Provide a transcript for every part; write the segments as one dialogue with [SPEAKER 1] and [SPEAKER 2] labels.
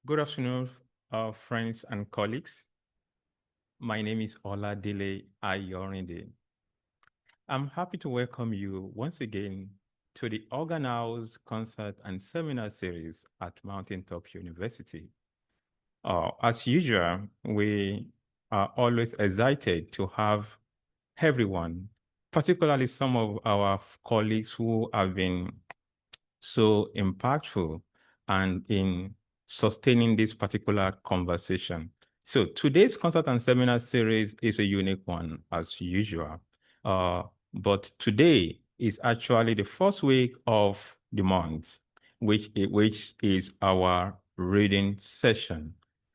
[SPEAKER 1] Good afternoon, friends and colleagues. My name is Oladele Ayorinde. I'm happy to welcome you once again to the Organhouse Concert and Seminar Series at Mountaintop University. As usual, we are always excited to have everyone, particularly some of our colleagues who have been so impactful and in sustaining this particular conversation. So today's concert and seminar series is a unique one as usual. But today is actually the first week of the month, which is our reading session.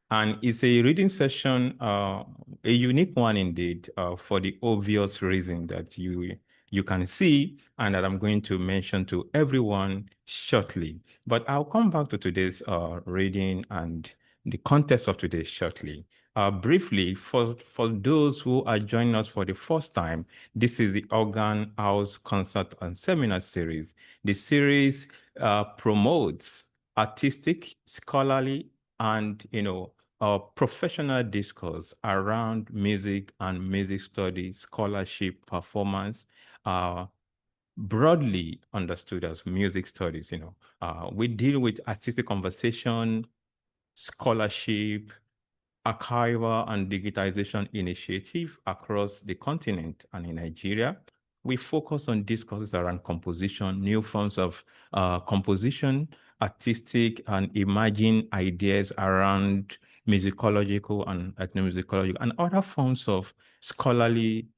[SPEAKER 1] And it's a reading session, a unique one indeed, for the obvious reason that you can see and that I'm going to mention to everyone shortly. But I'll come back to today's reading and the context of today shortly. Briefly, for those who are joining us for the first time, this is the Organ House Concert and Seminar Series. The series promotes artistic, scholarly, and professional discourse around music and music study, scholarship, performance, broadly understood as music studies. We deal with artistic conversation, scholarship, archival and digitization initiative across the continent and in Nigeria. We focus on discourses around composition, new forms of composition, artistic and emerging ideas around musicological and ethnomusicological and other forms of scholarly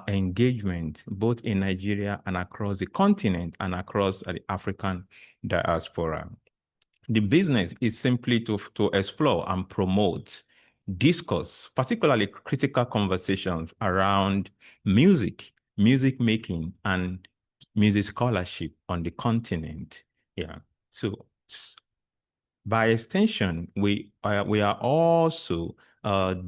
[SPEAKER 1] engagement, both in Nigeria and across the continent and across the African diaspora. The business is simply to explore and promote discourse, particularly critical conversations around music, music making, and music scholarship on the continent. Yeah. So by extension, we are also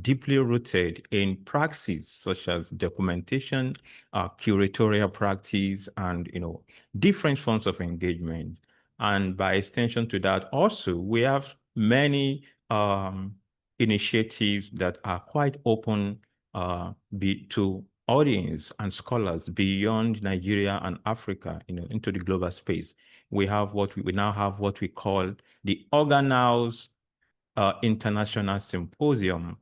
[SPEAKER 1] deeply rooted in praxis such as documentation, curatorial practice, and different forms of engagement. And by extension to that, also we have many initiatives that are quite open to audience and scholars beyond Nigeria and Africa, into the global space. We now have what we call the Organhouse International Symposium,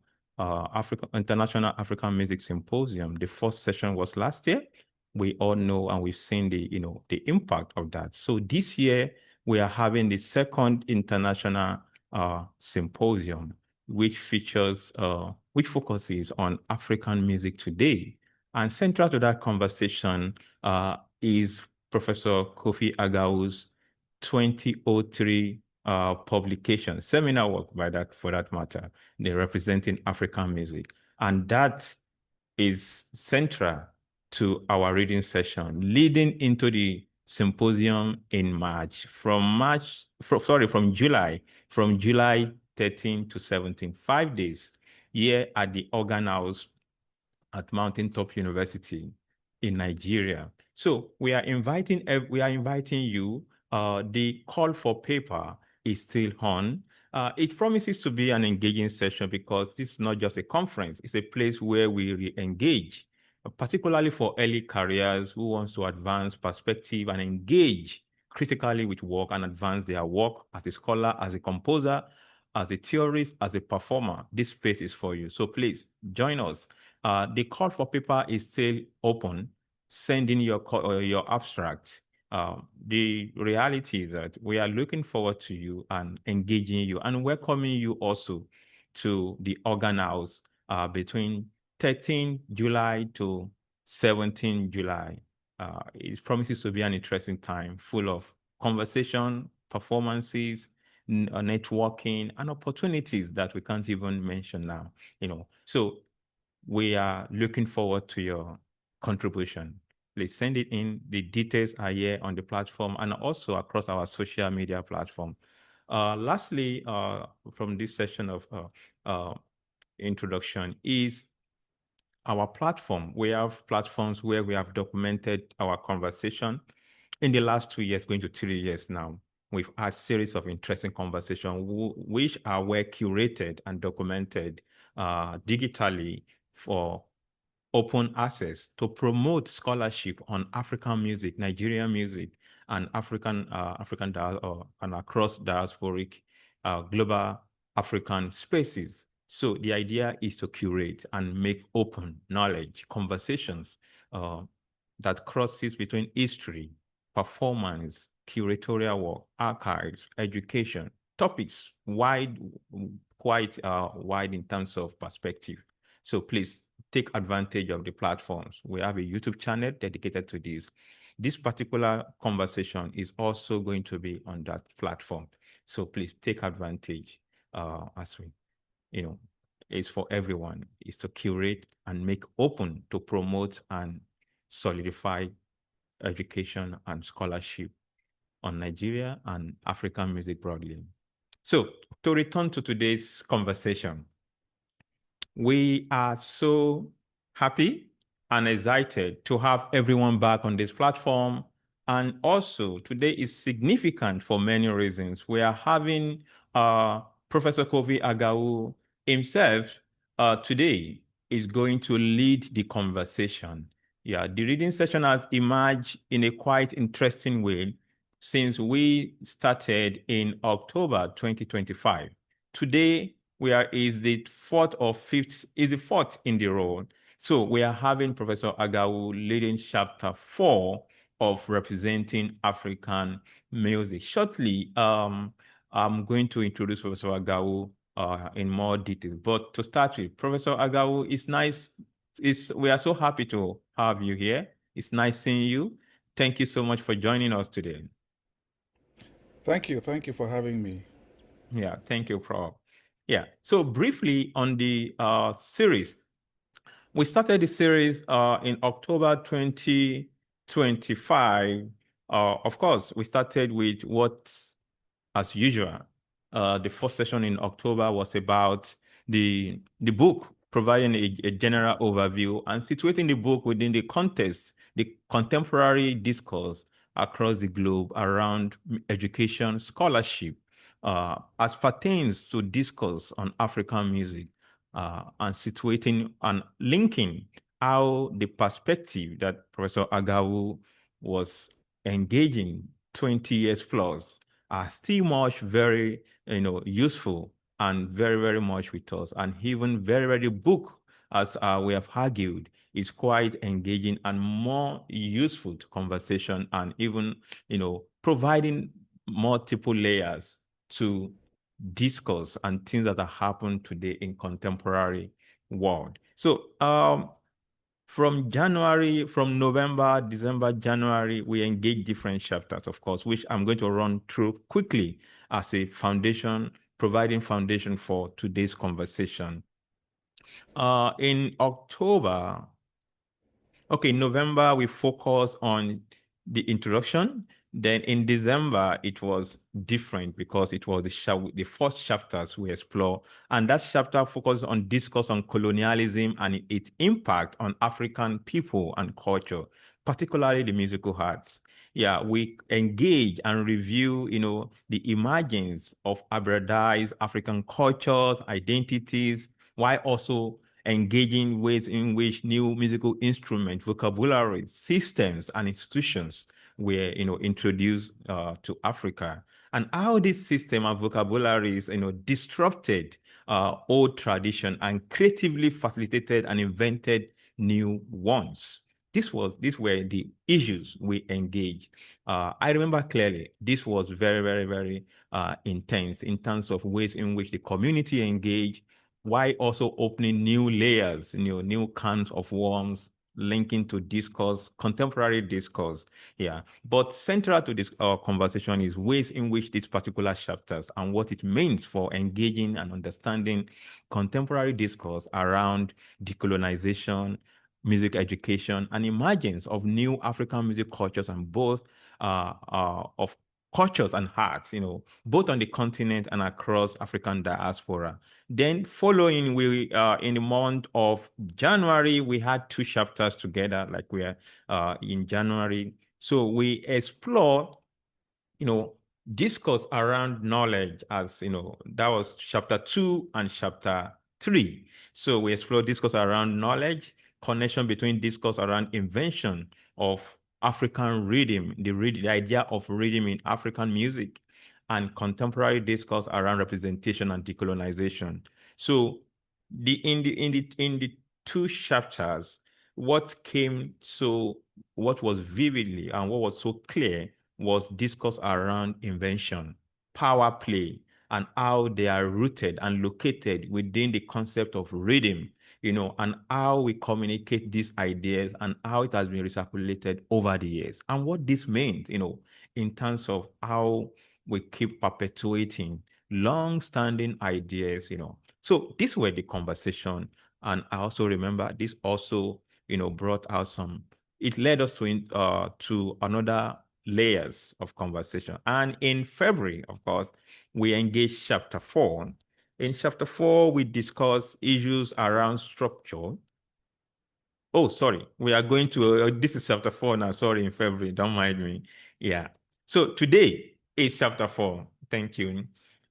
[SPEAKER 1] International African Music Symposium. The first session was last year. We all know and we've seen the impact of that. So this year we are having the second international symposium, which focuses on African music today. And central to that conversation is Professor Kofi Agawu's 2003 publication, seminar work for that matter, they're representing African music. And that is central to our reading session, leading into the symposium in March, from July 13 to 17, 5 days, here at the Organ House at Mountaintop University in Nigeria. So we are inviting you. The call for paper is still on. It promises to be an engaging session because this is not just a conference, it's a place where we re-engage, particularly for early careers who wants to advance perspective and engage critically with work and advance their work as a scholar, as a composer, as a theorist, as a performer. This space is for you. So please join us. The call for paper is still open. Send in your abstract. The reality is that we are looking forward to you and engaging you and welcoming you also to the Organ House between 13 July to 17 July. It promises to be an interesting time full of conversation, performances, networking, and opportunities that we can't even mention now. So we are looking forward to your contribution. Please send it in. The details are here on the platform and also across our social media platform. Lastly, from this session of introduction is our platform. We have platforms where we have documented our conversation in the last 2 years, going to 3 years now. We've had series of interesting conversations which are well curated and documented digitally for open access to promote scholarship on African music, Nigerian music, and African and across diasporic global African spaces. So the idea is to curate and make open knowledge conversations that crosses between history, performance, curatorial work, archives, education, topics wide, quite wide in terms of perspective. So please take advantage of the platforms. We have a YouTube channel dedicated to this. This particular conversation is also going to be on that platform. So please take advantage as we, it's for everyone. It's to curate and make open to promote and solidify education and scholarship on Nigeria and African music broadly. So to return to today's conversation, we are so happy and excited to have everyone back on this platform. And also, today is significant for many reasons. We are having Professor Kofi Agawu himself today is going to lead the conversation. Yeah, the reading session has emerged in a quite interesting way since we started in October 2025. Today, is the fourth or fifth, is the fourth in the row. So we are having Professor Agawu leading chapter 4 of representing African music. Shortly, I'm going to introduce Professor Agawu in more detail. But to start with, Professor Agawu, it's nice. We are so happy to have you here. It's nice seeing you. Thank you so much for joining us today.
[SPEAKER 2] Thank you. Thank you for having me.
[SPEAKER 1] Yeah, thank you, Prof. Yeah, so briefly on the series, we started the series in October 2025. Of course, we started with what, as usual, the first session in October was about the book, providing a general overview and situating the book within the context, the contemporary discourse across the globe around education, scholarship, as pertains to discourse on African music, and situating and linking how the perspective that Professor Agawu was engaging 20 years plus are still much very useful and very, very much with us. And even very, very book, as we have argued, is quite engaging and more useful to conversation and even providing multiple layers to discourse and things that are happening today in contemporary world. So from November, December, January, we engage different chapters, of course, which I'm going to run through quickly as a foundation, providing foundation for today's conversation. In October, November, we focus on the introduction. Then in December, it was different because it was the first chapters we explore. And that chapter focused on discourse on colonialism and its impact on African people and culture, particularly the musical arts. Yeah, we engage and review, the emergence of hybridized African cultures, identities, while also engaging ways in which new musical instruments, vocabulary, systems, and institutions were, introduced to Africa, and how this system and vocabularies, disrupted old tradition and creatively facilitated and invented new ones. These were the issues we engaged. I remember clearly this was very, very, very intense in terms of ways in which the community engaged, while also opening new layers, new cans of worms, linking to discourse, contemporary discourse. Yeah. But central to this conversation is ways in which these particular chapters and what it means for engaging and understanding contemporary discourse around decolonization, music education, and emergence of new African music cultures and both of cultures and arts, both on the continent and across African diaspora. Then following, we in the month of January, we had two chapters together, like we are in January. So we explore, discourse around knowledge, as you know, that was chapter 2 and chapter 3. So we explore discourse around knowledge, connection between discourse around invention of African rhythm, the idea of rhythm in African music, and contemporary discourse around representation and decolonization. So in the two chapters, what was vividly and what was so clear was discourse around invention, power play, and how they are rooted and located within the concept of rhythm, and how we communicate these ideas and how it has been recirculated over the years. And what this means, in terms of how we keep perpetuating long-standing ideas, So these were the conversation. And I also remember this also, brought out it led us to another layers of conversation. And in February, of course, we engaged chapter 4. In chapter 4, we discuss issues around structure. Oh, sorry. We are going to, this is chapter 4 now. Sorry, in February. Don't mind me. Yeah. So today is chapter 4. Thank you.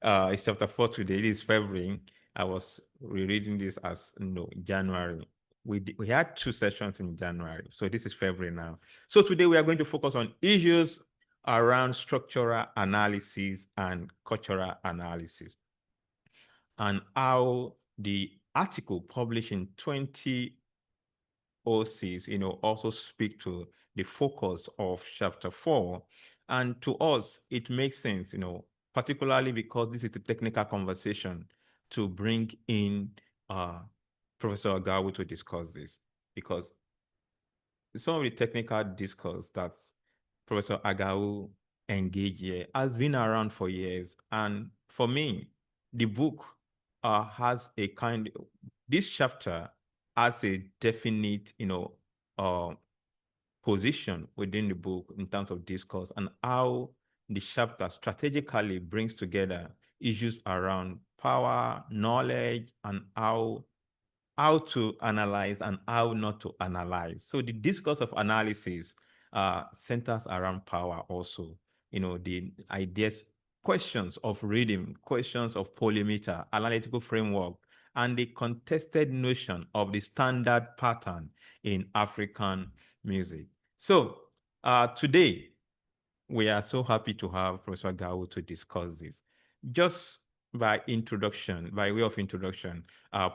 [SPEAKER 1] It's chapter 4 today. It is February. I was rereading this as no January. We had two sessions in January. So this is February now. So today we are going to focus on issues around structural analysis and cultural analysis, and how the article published in 2006, also speak to the focus of chapter 4. And to us, it makes sense, particularly because this is a technical conversation, to bring in Professor Agawu to discuss this, because some of the technical discourse that Professor Agawu engaged here has been around for years. And for me, the book has this chapter has a definite, uh, position within the book in terms of discourse, and how the chapter strategically brings together issues around power, knowledge, and how to analyze and how not to analyze. So the discourse of analysis centers around power also. The ideas, questions of reading, questions of polymeter, analytical framework, and the contested notion of the standard pattern in African music. So today, we are so happy to have Professor Gao to discuss this. Just by way of introduction,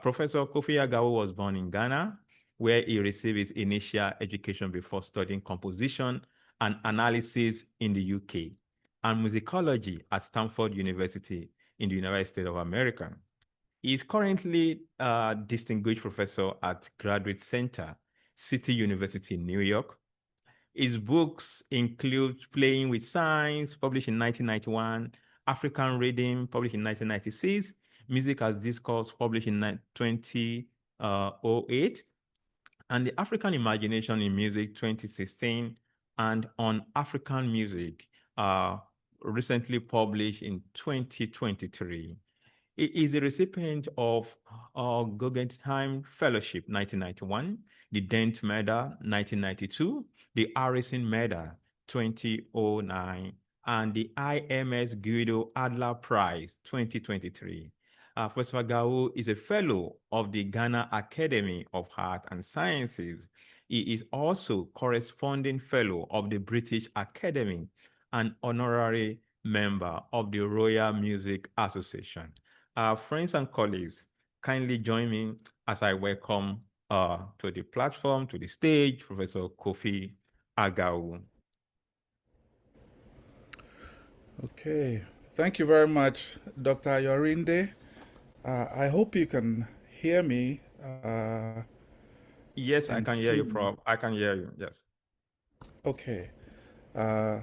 [SPEAKER 1] Professor Kofi Agawu was born in Ghana, where he received his initial education before studying composition and analysis in the UK, and musicology at Stanford University in the United States of America. He is currently a distinguished professor at Graduate Center, City University, New York. His books include Playing with Signs, published in 1991, African Reading, published in 1996, Music as Discourse, published in 2008, and The African Imagination in Music, 2016, and On African Music, recently published in 2023. He is a recipient of Guggenheim Fellowship 1991, the Dent Medal 1992, the Harrison Medal 2009, and the IMS Guido Adler Prize 2023. Professor Gao is a fellow of the Ghana Academy of Art and Sciences. He is also corresponding fellow of the British Academy and honorary member of the Royal Music Association. Friends and colleagues, kindly join me as I welcome to the platform, to the stage, Professor Kofi Agawu.
[SPEAKER 2] Okay. Thank you very much, Dr. Ayorinde. I hope you can hear me
[SPEAKER 1] Yes, I
[SPEAKER 2] and
[SPEAKER 1] can hear
[SPEAKER 2] see
[SPEAKER 1] you,
[SPEAKER 2] me.
[SPEAKER 1] Prof. I can hear you. Yes.
[SPEAKER 2] Okay. Uh,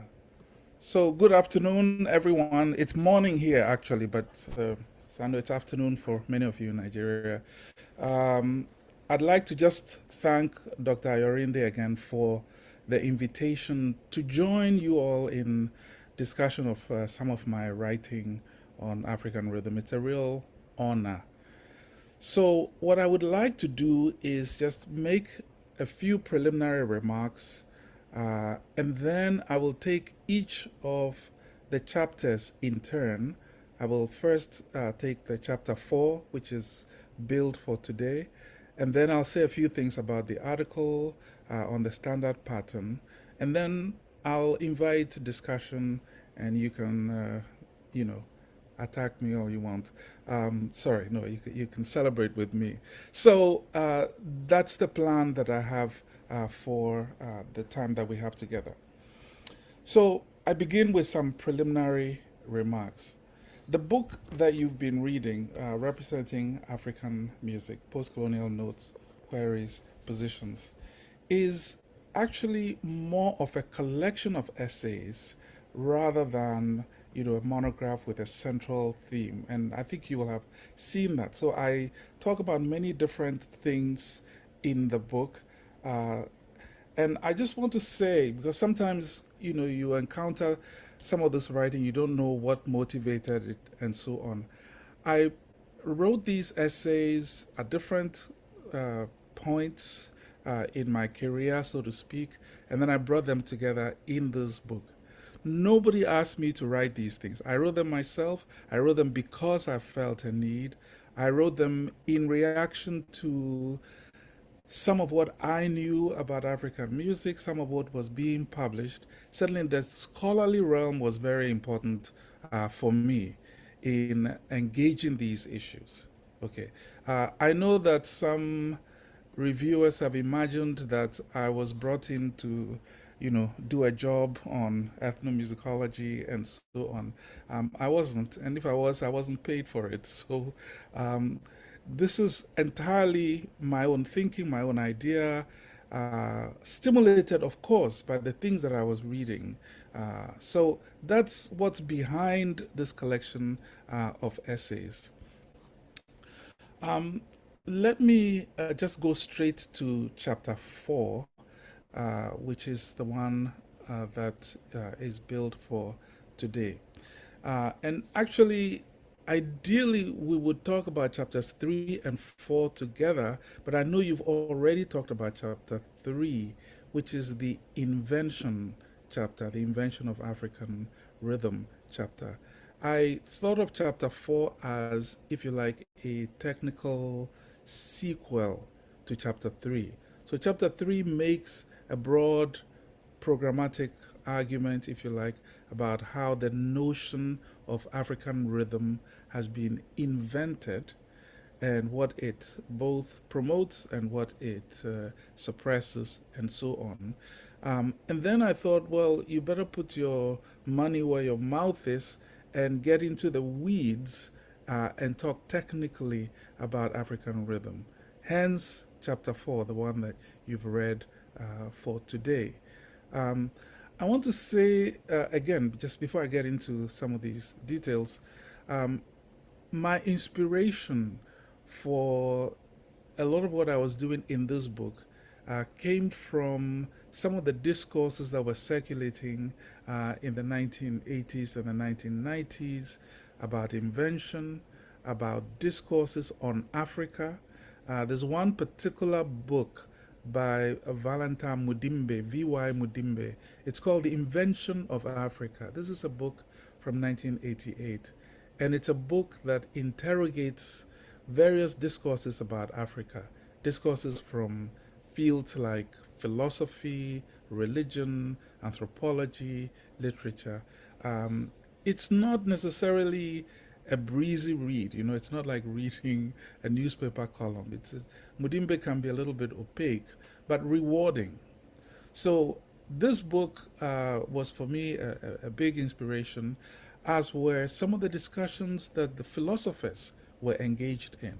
[SPEAKER 2] so, good afternoon, everyone. It's morning here, actually, but I know it's afternoon for many of you in Nigeria. I'd like to just thank Dr. Ayorinde again for the invitation to join you all in discussion of some of my writing on African rhythm. It's a real honor. So, what I would like to do is just make a few preliminary remarks, and then I will take each of the chapters in turn. I will first take the chapter 4, which is build for today, and then I'll say a few things about the article on the standard pattern, and then I'll invite discussion, and you can, you know, attack me all you want. Sorry, no, you can celebrate with me. So that's the plan that I have for the time that we have together. So I begin with some preliminary remarks. The book that you've been reading, representing African music, postcolonial notes, queries, positions, is actually more of a collection of essays rather than a monograph with a central theme. And I think you will have seen that. So I talk about many different things in the book. Uh, and I just want to say, because sometimes, you encounter some of this writing, you don't know what motivated it, and so on. I wrote these essays at different points in my career, so to speak, and then I brought them together in this book. Nobody asked me to write these things. I wrote them myself. I wrote them because I felt a need. I wrote them in reaction to some of what I knew about African music, some of what was being published. Certainly, the scholarly realm was very important for me in engaging these issues. Okay. I know that some reviewers have imagined that I was brought in to, do a job on ethnomusicology and so on. I wasn't, and if I wasn't paid for it. So this is entirely my own thinking, my own idea, stimulated, of course, by the things that I was reading. So that's what's behind this collection of essays. Let me just go straight to chapter 4, which is the one that is built for today. And actually, ideally, we would talk about chapters 3 and 4 together, but I know you've already talked about chapter 3, which is the invention chapter, the invention of African rhythm chapter. I thought of chapter 4 as, if you like, a technical sequel to chapter 3. So, chapter 3 makes a broad programmatic argument, if you like, about how the notion of African rhythm has been invented and what it both promotes and what it suppresses, and so on. And then I thought, well, you better put your money where your mouth is and get into the weeds and talk technically about African rhythm. Hence, chapter 4, the one that you've read for today. I want to say, again, just before I get into some of these details, my inspiration for a lot of what I was doing in this book came from some of the discourses that were circulating in the 1980s and the 1990s about invention, about discourses on Africa. There's one particular book by Valentine Mudimbe, V.Y. Mudimbe. It's called The Invention of Africa. This is a book from 1988, and it's a book that interrogates various discourses about Africa, discourses from fields like philosophy, religion, anthropology, literature. It's not necessarily a breezy read. It's not like reading a newspaper column. Mudimbe can be a little bit opaque, but rewarding. So this book was for me a big inspiration, as were some of the discussions that the philosophers were engaged in.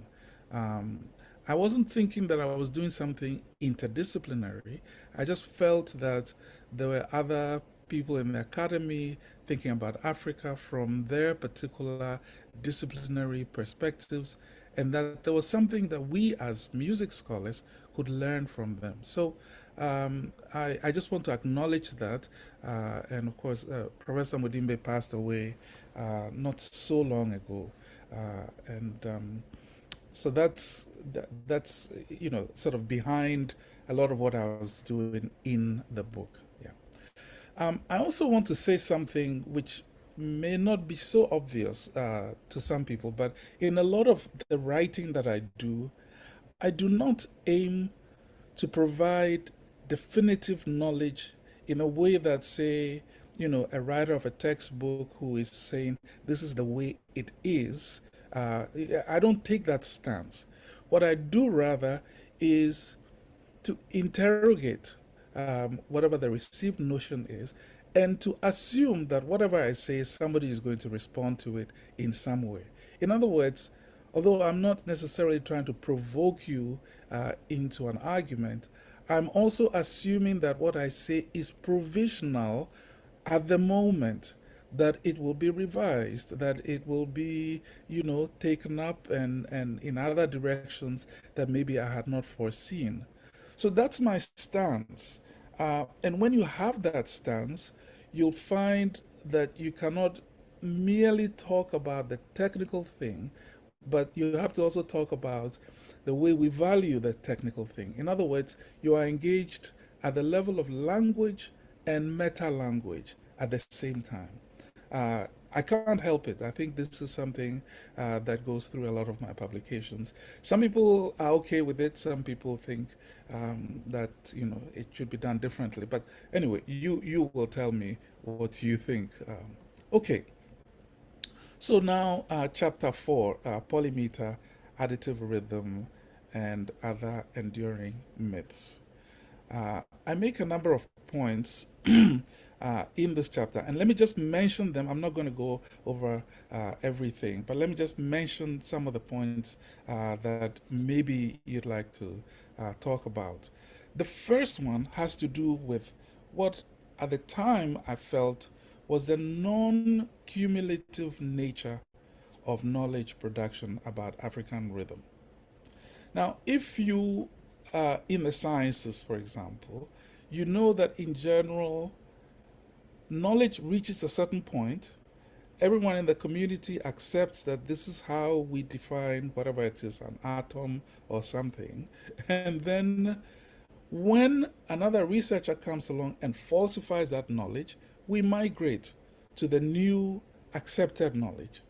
[SPEAKER 2] I wasn't thinking that I was doing something interdisciplinary. I just felt that there were other people in the academy thinking about Africa from their particular disciplinary perspectives, and that there was something that we as music scholars could learn from them. So I just want to acknowledge that. And of course, Professor Mudimbe passed away not so long ago. So that's sort of behind a lot of what I was doing in the book. Yeah. I also want to say something which may not be so obvious to some people, but in a lot of the writing that I do not aim to provide definitive knowledge in a way that, say, a writer of a textbook who is saying this is the way it is. I don't take that stance. What I do rather is to interrogate whatever the received notion is, and to assume that whatever I say, somebody is going to respond to it in some way. In other words, although I'm not necessarily trying to provoke you into an argument, I'm also assuming that what I say is provisional at the moment, that it will be revised, that it will be, taken up and in other directions that maybe I had not foreseen. So that's my stance. And when you have that stance, you'll find that you cannot merely talk about the technical thing, but you have to also talk about the way we value the technical thing. In other words, you are engaged at the level of language and meta language at the same time. I can't help it. I think this is something that goes through a lot of my publications. Some people are okay with it. Some people think that it should be done differently. But anyway, you will tell me what you think. Okay. So now, chapter 4, polymeter, additive rhythm, and other enduring myths. I make a number of points in this chapter, and let me just mention them. I'm not going to go over everything, but let me just mention some of the points that maybe you'd like to talk about. The first one has to do with what at the time I felt was the non cumulative nature of knowledge production about African rhythm. Now, if you are in the sciences, for example, you know that in general, knowledge reaches a certain point. Everyone in the community accepts that this is how we define whatever it is, an atom or something. And then when another researcher comes along and falsifies that knowledge, we migrate to the new accepted knowledge.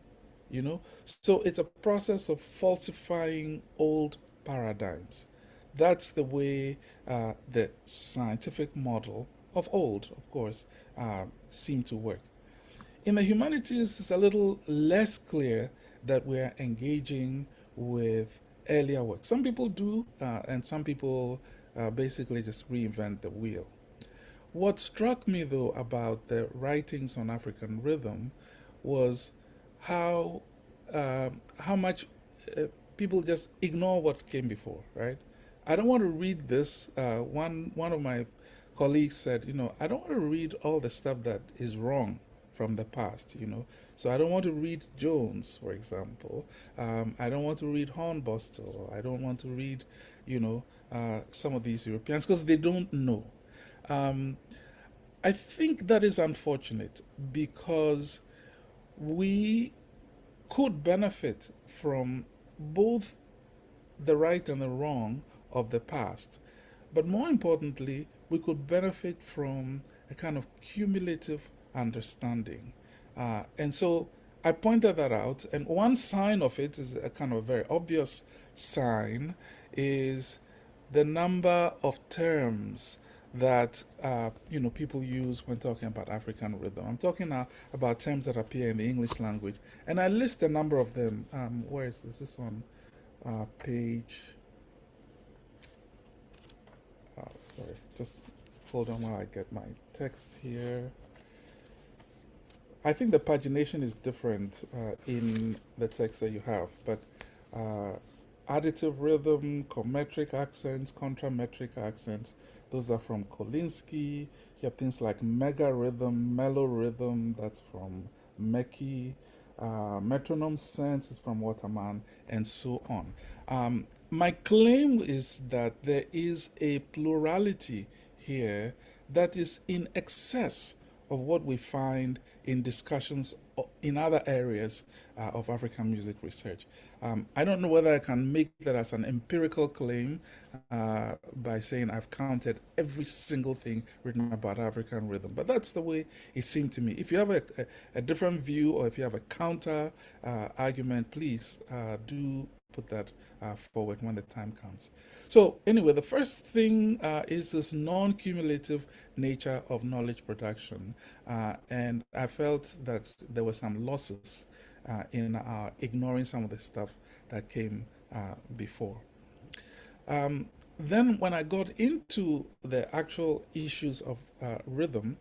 [SPEAKER 2] So it's a process of falsifying old paradigms. That's the way the scientific model of old, of course, seemed to work. In the humanities, it's a little less clear that we're engaging with earlier work. Some people do, and some people basically just reinvent the wheel. What struck me, though, about the writings on African rhythm was how much people just ignore what came before, right? I don't want to read this. One of my colleagues said, I don't want to read all the stuff that is wrong from the past, So I don't want to read Jones, for example. I don't want to read Hornbostel. I don't want to read, some of these Europeans because they don't know. I think that is unfortunate because we could benefit from both the right and the wrong of the past. But more importantly, we could benefit from a kind of cumulative understanding. And so I pointed that out. And one sign of it is a kind of very obvious sign is the number of terms that people use when talking about African rhythm. I'm talking now about terms that appear in the English language, and I list a number of them. Where is this? This is on page. Sorry, just hold on while I get my text here. I think the pagination is different in the text that you have, but additive rhythm, commetric accents, contrametric accents, those are from Kolinsky. You have things like mega rhythm, mellow rhythm, that's from Meki. Metronome sense is from Waterman, and so on. My claim is that there is a plurality here that is in excess of what we find in discussions in other areas of African music research. I don't know whether I can make that as an empirical claim by saying I've counted every single thing written about African rhythm, but that's the way it seemed to me. If you have a different view, or if you have a counter argument, please do put that forward when the time comes. So anyway, the first thing is this non-cumulative nature of knowledge production, and I felt that there were some losses in ignoring some of the stuff that came before. Then when I got into the actual issues of rhythm,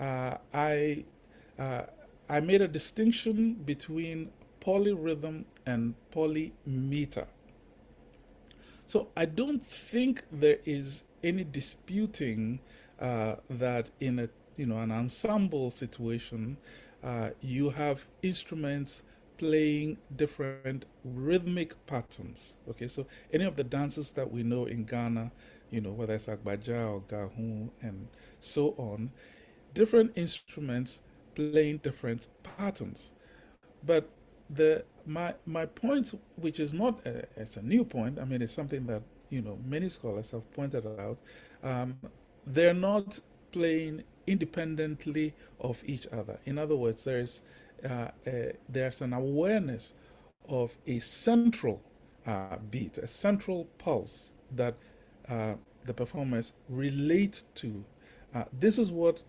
[SPEAKER 2] uh, I uh, I made a distinction between polyrhythm and polymeter. So I don't think there is any disputing that in a an ensemble situation, you have instruments playing different rhythmic patterns. Okay, so any of the dances that we know in Ghana, whether it's Agbaja or Gahu and so on, different instruments playing different patterns. But my point, which is not it's a new point. I mean, it's something that many scholars have pointed out. Um, they're not playing independently of each other. In other words, there's an awareness of a central beat, a central pulse that the performers relate to. This is what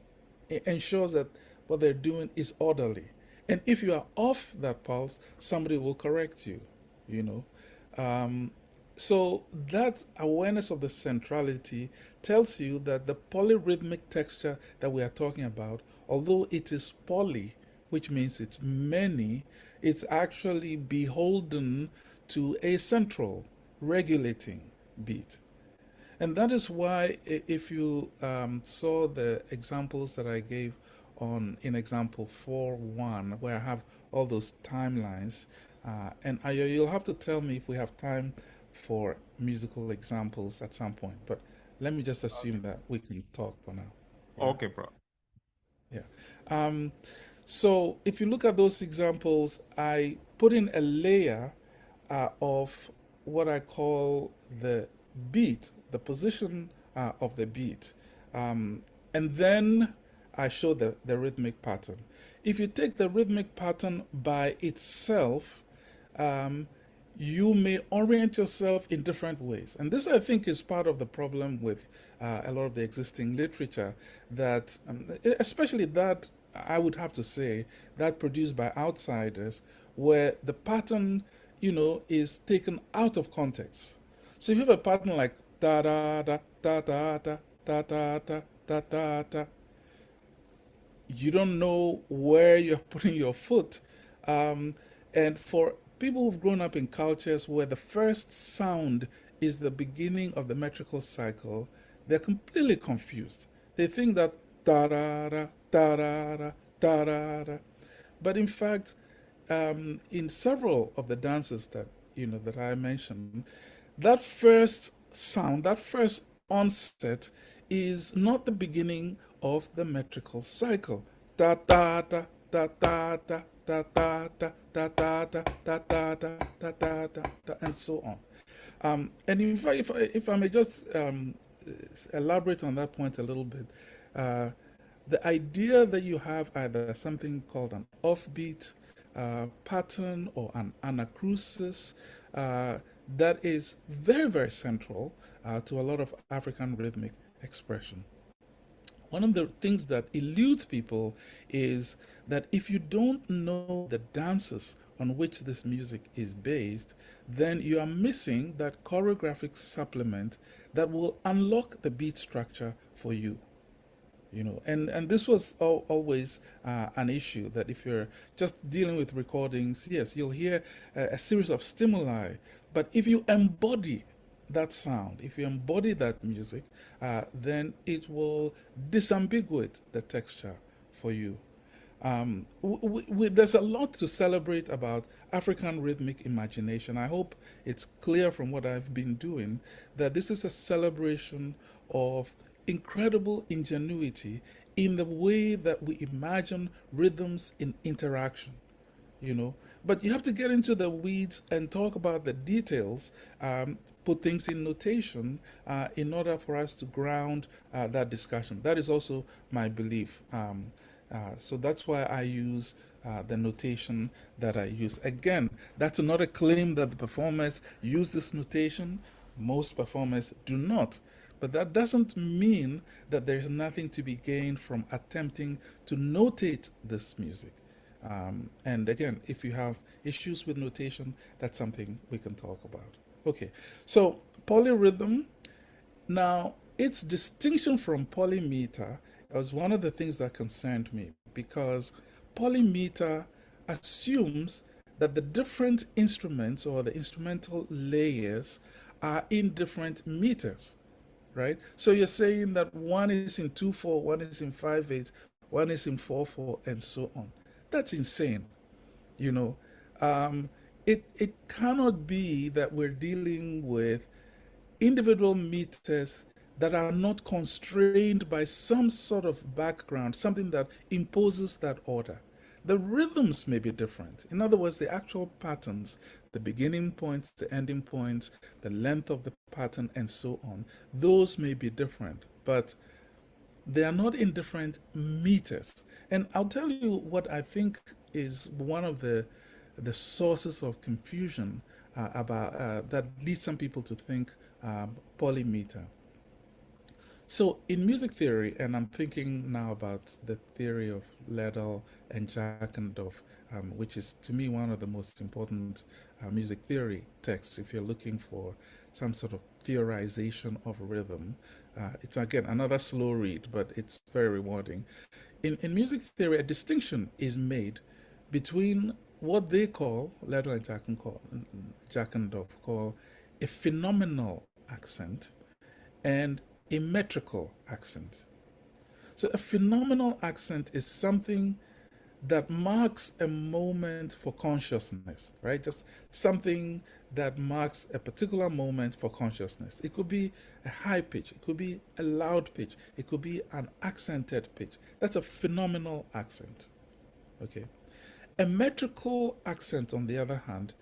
[SPEAKER 2] ensures that what they're doing is orderly. And if you are off that pulse, somebody will correct you, you know. Um, so that awareness of the centrality tells you that the polyrhythmic texture that we are talking about, although it is poly, which means it's many, it's actually beholden to a central regulating beat. And that is why, if you saw the examples that I gave in example 4.1, where I have all those timelines, and you'll have to tell me if we have time for musical examples at some point. But let me just assume that we can talk for now. Yeah,
[SPEAKER 1] Okay, Prof.
[SPEAKER 2] yeah. Um, so if you look at those examples, I put in a layer of what I call the beat, the position of the beat. And then I show the rhythmic pattern. If you take the rhythmic pattern by itself, um, you may orient yourself in different ways. And this, I think, is part of the problem with a lot of the existing literature, that, especially that, I would have to say, that produced by outsiders, where the pattern, is taken out of context. So if you have a pattern like da da da da da da da da da da da da, you don't know where you're putting your foot. And for people who've grown up in cultures where the first sound is the beginning of the metrical cycle, they're completely confused. They think that da da da da da da da da da. But in fact, in several of the dances that I mentioned, that first sound, that first onset, is not the beginning of the metrical cycle. Da da da da da da da da da da da da da da da da da da, and so on. And if I may just elaborate on that point a little bit, uh, the idea that you have either something called an offbeat pattern or an anacrusis, that is very, very central to a lot of African rhythmic expression. One of the things that eludes people is that if you don't know the dances on which this music is based, then you are missing that choreographic supplement that will unlock the beat structure for you. And this was always an issue, that if you're just dealing with recordings, yes, you'll hear a series of stimuli, but if you embody that sound, if you embody that music, then it will disambiguate the texture for you. There's a lot to celebrate about African rhythmic imagination. I hope it's clear from what I've been doing that this is a celebration of incredible ingenuity in the way that we imagine rhythms in interaction, you know. But you have to get into the weeds and talk about the details, put things in notation in order for us to ground that discussion. That is also my belief. So that's why I use the notation that I use. Again, that's not a claim that the performers use this notation. Most performers do not. But that doesn't mean that there's nothing to be gained from attempting to notate this music. And again, if you have issues with notation, that's something we can talk about. Okay, so polyrhythm. Now, its distinction from polymeter was one of the things that concerned me because polymeter assumes that the different instruments or the instrumental layers are in different meters, right? So you're saying that one is in 2/4, one is in 5/8, one is in 4/4, and so on. That's insane, you know. It cannot be that we're dealing with individual meters that are not constrained by some sort of background, something that imposes that order. The rhythms may be different. In other words, the actual patterns, the beginning points, the ending points, the length of the pattern, and so on, those may be different, but they are not in different meters. And I'll tell you what I think is one of the sources of confusion about that leads some people to think polymeter. So in music theory, and I'm thinking now about the theory of Ledell and Jackendorf, which is to me one of the most important music theory texts if you're looking for some sort of theorization of rhythm. It's again another slow read, but it's very rewarding. In music theory, a distinction is made between what they call, Ledell and Jackendorf call, a phenomenal accent and a metrical accent. So a phenomenal accent is something that marks a moment for consciousness, right? Just something that marks a particular moment for consciousness. It could be a high pitch, it could be a loud pitch, it could be an accented pitch. That's a phenomenal accent. Okay. A metrical accent, on the other hand,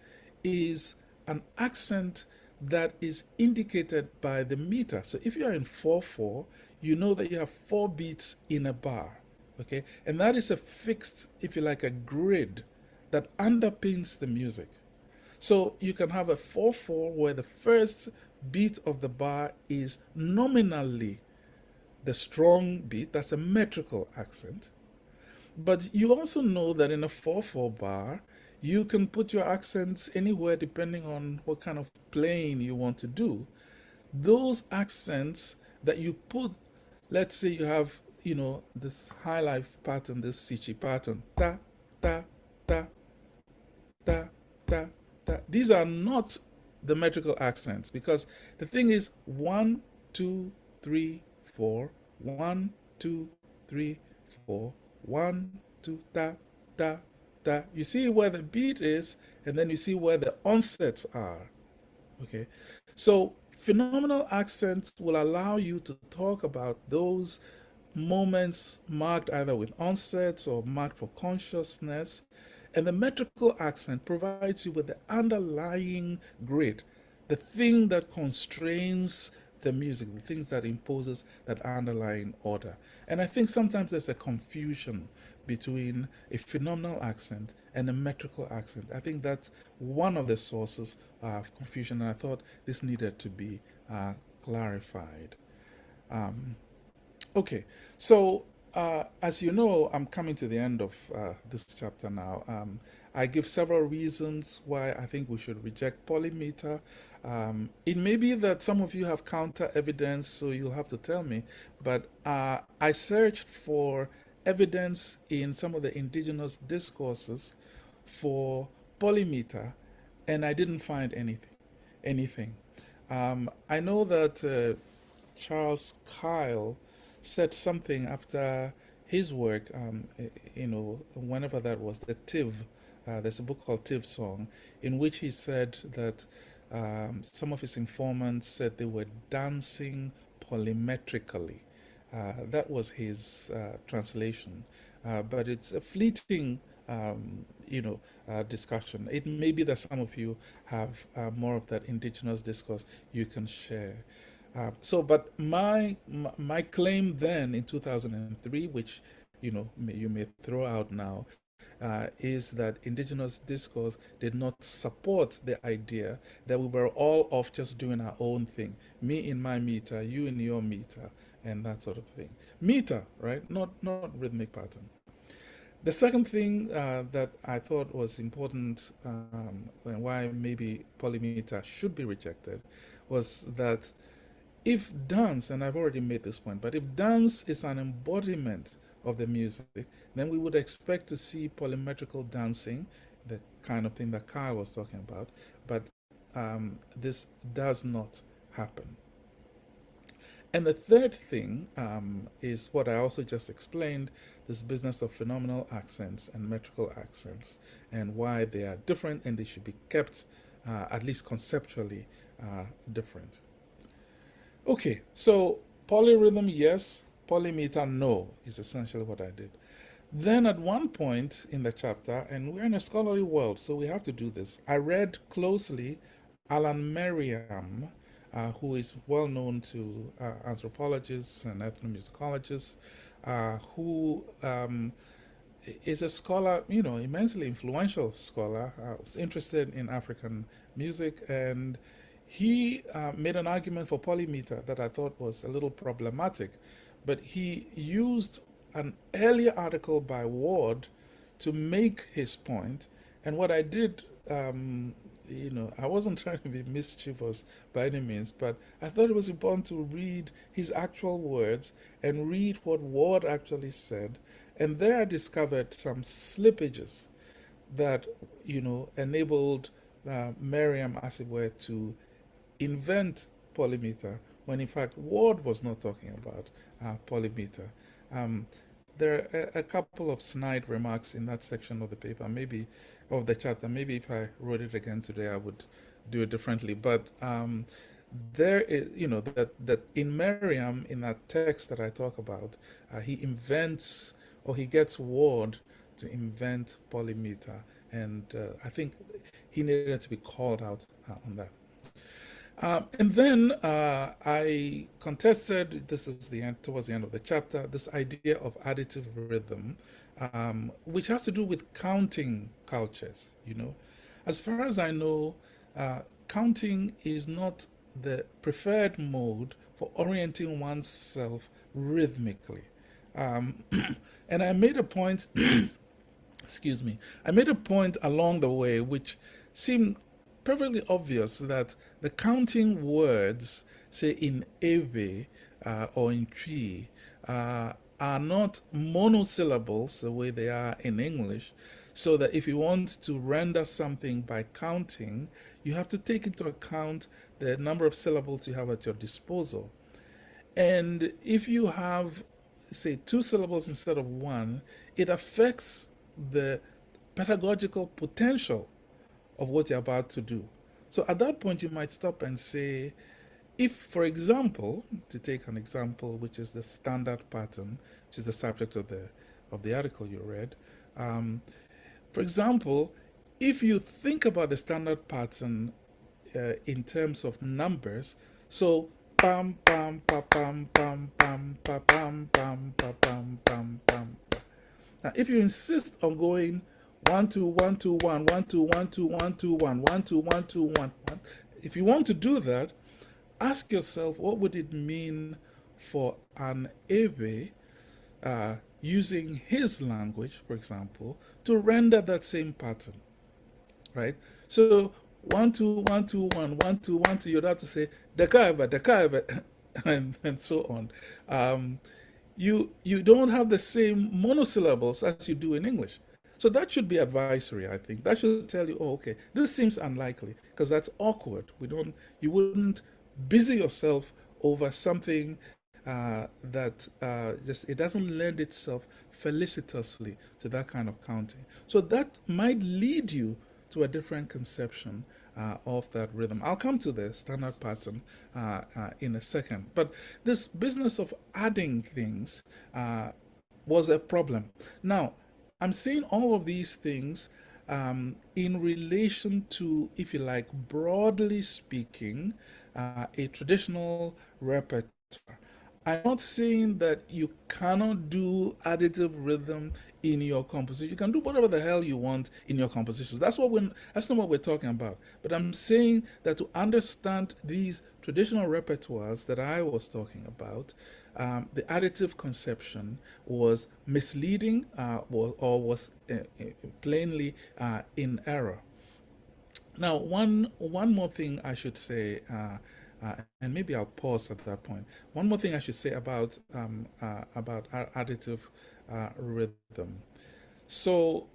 [SPEAKER 2] is an accent that is indicated by the meter. So if you are in 4/4, you know that you have 4 beats in a bar. Okay, and that is a fixed, if you like, a grid that underpins the music. So you can have a 4/4 where the first beat of the bar is nominally the strong beat, that's a metrical accent. But you also know that in a 4/4 bar, you can put your accents anywhere depending on what kind of playing you want to do. Those accents that you put, let's say you have, this high life pattern, this Sichi pattern, ta, ta, ta, ta, ta, ta. These are not the metrical accents because the thing is 1, 2, 3, 4, 1, 2, 3, 4, 1, 2, ta, ta, ta. You see where the beat is, and then you see where the onsets are. Okay, so phenomenal accents will allow you to talk about those moments marked either with onsets or marked for consciousness. And the metrical accent provides you with the underlying grid, the thing that constrains the music, the things that imposes that underlying order. And I think sometimes there's a confusion between a phenomenal accent and a metrical accent. I think that's one of the sources of confusion, and I thought this needed to be clarified. Okay, so as you know, I'm coming to the end of this chapter now. I give several reasons why I think we should reject polymeter. It may be that some of you have counter evidence, so you'll have to tell me, but I searched for evidence in some of the indigenous discourses for polymeter, and I didn't find anything. I know that Charles Kyle said something after his work, whenever that was, the Tiv. There's a book called Tiv Song, in which he said that some of his informants said they were dancing polymetrically. That was his translation, but it's a fleeting, discussion. It may be that some of you have more of that indigenous discourse you can share. But my claim then in 2003, which you may throw out now, is that indigenous discourse did not support the idea that we were all off just doing our own thing. Me in my meter, you in your meter, and that sort of thing. Meter, right? Not rhythmic pattern. The second thing that I thought was important, and why maybe polymeter should be rejected, was that if dance, and I've already made this point, but if dance is an embodiment of the music, then we would expect to see polymetrical dancing, the kind of thing that Kyle was talking about, but this does not happen. And the third thing is what I also just explained, this business of phenomenal accents and metrical accents, and why they are different and they should be kept, at least conceptually, different. Okay, so polyrhythm, yes. Polymeter, no, is essentially what I did. Then at one point in the chapter, and we're in a scholarly world, so we have to do this, I read closely Alan Merriam, who is well known to anthropologists and ethnomusicologists, who is a scholar, immensely influential scholar, was interested in African music, and he made an argument for polymeter that I thought was a little problematic, but he used an earlier article by Ward to make his point. And what I did, I wasn't trying to be mischievous by any means, but I thought it was important to read his actual words and read what Ward actually said. And there I discovered some slippages that, enabled Merriam, as it were, to invent polymeter when in fact Ward was not talking about polymeter. There are a couple of snide remarks in that section of the paper, maybe of the chapter. Maybe if I wrote it again today, I would do it differently. But there is, that in Merriam, in that text that I talk about, he invents, or he gets Ward to invent polymeter, and I think he needed to be called out on that. And then I contested, this is towards the end of the chapter, this idea of additive rhythm, which has to do with counting cultures, As far as I know, counting is not the preferred mode for orienting oneself rhythmically. And I made a point, excuse me, I made a point along the way which seemed perfectly obvious, that the counting words, say in Ewe or in Twi, are not monosyllables the way they are in English, so that if you want to render something by counting, you have to take into account the number of syllables you have at your disposal. And if you have, say, 2 syllables instead of 1, it affects the pedagogical potential of what you're about to do. So at that point, you might stop and say, if, for example, to take an example, which is the standard pattern, which is the subject of the article you read, for example, if you think about the standard pattern in terms of numbers, so pam pam pa pam pam pam pa pam pam pa pam pam pam. Now, if you insist on going 1 2 1 2 1 1 2 1 2 1 2 1 1 2 1 2 1 1, if you want to do that, ask yourself, what would it mean for an Ewe using his language, for example, to render that same pattern, right? So 1 2 1 2 1 1 2 1 2, you'd have to say deka, and so on. You don't have the same monosyllables as you do in English. So that should be advisory, I think. That should tell you, oh, okay, this seems unlikely, because that's awkward. You wouldn't busy yourself over something that it doesn't lend itself felicitously to that kind of counting. So that might lead you to a different conception of that rhythm. I'll come to the standard pattern in a second. But this business of adding things was a problem. Now, I'm saying all of these things in relation to, if you like, broadly speaking, a traditional repertoire. I'm not saying that you cannot do additive rhythm in your composition. You can do whatever the hell you want in your compositions. That's not what we're talking about. But I'm saying that to understand these traditional repertoires that I was talking about, the additive conception was misleading or was plainly in error. Now, one more thing I should say, and maybe I'll pause at that point. One more thing I should say about additive rhythm. So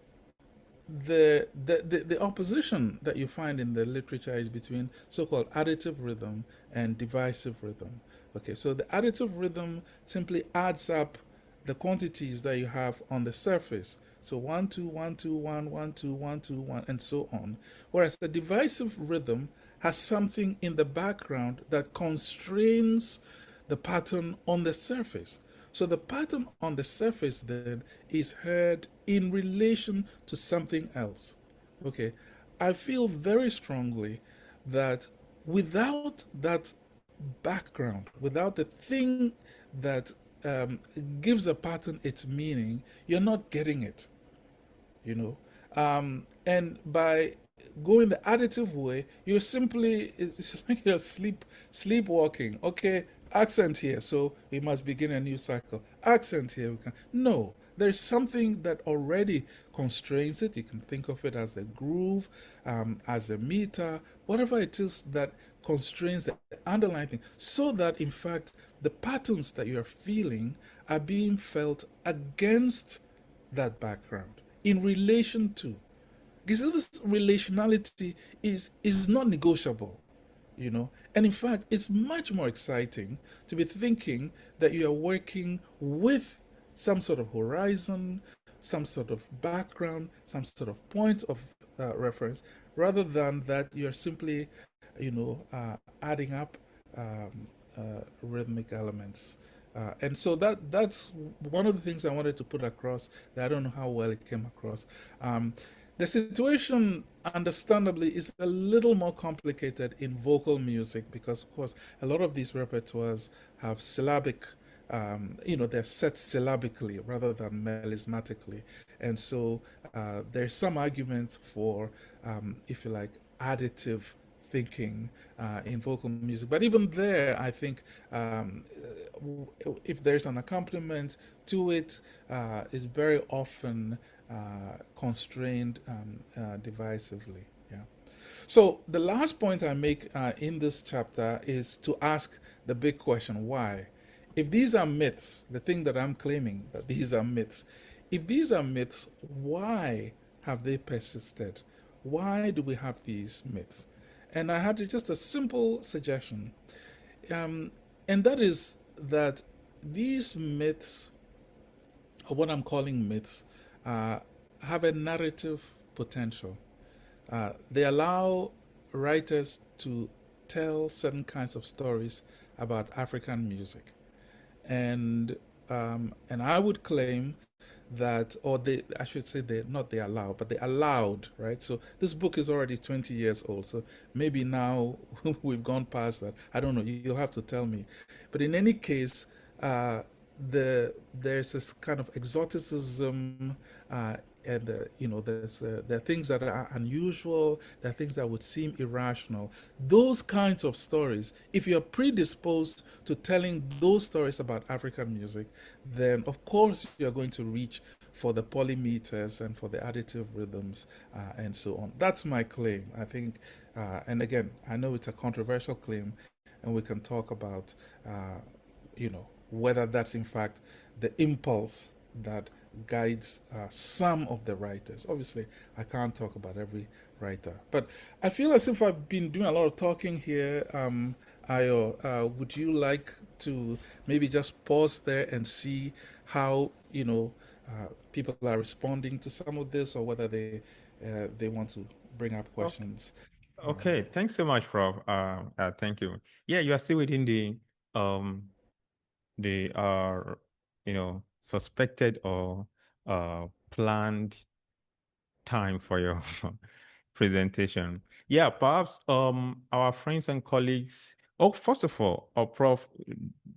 [SPEAKER 2] the opposition that you find in the literature is between so-called additive rhythm and divisive rhythm. Okay, so the additive rhythm simply adds up the quantities that you have on the surface. So 1 2 1 2 1 1 2 1 2 1 and so on. Whereas the divisive rhythm has something in the background that constrains the pattern on the surface. So the pattern on the surface then is heard in relation to something else. Okay, I feel very strongly that without that background, without the thing that gives a pattern its meaning, you're not getting it, you know. And by going the additive way, you're simply, it's like you're sleepwalking. Okay, accent here, so we must begin a new cycle. Accent here, we can. No, there's something that already constrains it. You can think of it as a groove, as a meter, whatever it is that constrains the underlying thing, so that in fact the patterns that you're feeling are being felt against that background in relation to. Because this relationality is not negotiable, you know. And in fact, it's much more exciting to be thinking that you are working with some sort of horizon, some sort of background, some sort of point of reference, rather than that you're simply, adding up rhythmic elements. And so that's one of the things I wanted to put across that I don't know how well it came across. The situation, understandably, is a little more complicated in vocal music because, of course, a lot of these repertoires have syllabic, they're set syllabically rather than melismatically. And so there's some argument for, if you like, additive thinking in vocal music. But even there, I think if there's an accompaniment to it, is very often constrained divisively. Yeah. So the last point I make in this chapter is to ask the big question: why? If these are myths, the thing that I'm claiming that these are myths, if these are myths, why have they persisted? Why do we have these myths? And I had just a simple suggestion, and that is that these myths, or what I'm calling myths, have a narrative potential. They allow writers to tell certain kinds of stories about African music, and I would claim that, or I should say, they not they allow, but they allowed, right? So this book is already 20 years old, so maybe now we've gone past that. I don't know. You'll have to tell me. But in any case, there's this kind of exoticism, and there are things that are unusual, there are things that would seem irrational. Those kinds of stories, if you're predisposed to telling those stories about African music, then of course you're going to reach for the polymeters and for the additive rhythms and so on. That's my claim, I think. And again, I know it's a controversial claim, and we can talk about whether that's in fact the impulse that guides some of the writers. Obviously, I can't talk about every writer, but I feel as if I've been doing a lot of talking here. Ayo, would you like to maybe just pause there and see how people are responding to some of this, or whether they want to bring up questions.
[SPEAKER 1] Okay, thanks so much, Prof. Thank you. Yeah, you are still within um the suspected or planned time for your presentation. Yeah, perhaps our friends and colleagues. Oh, first of all, Prof,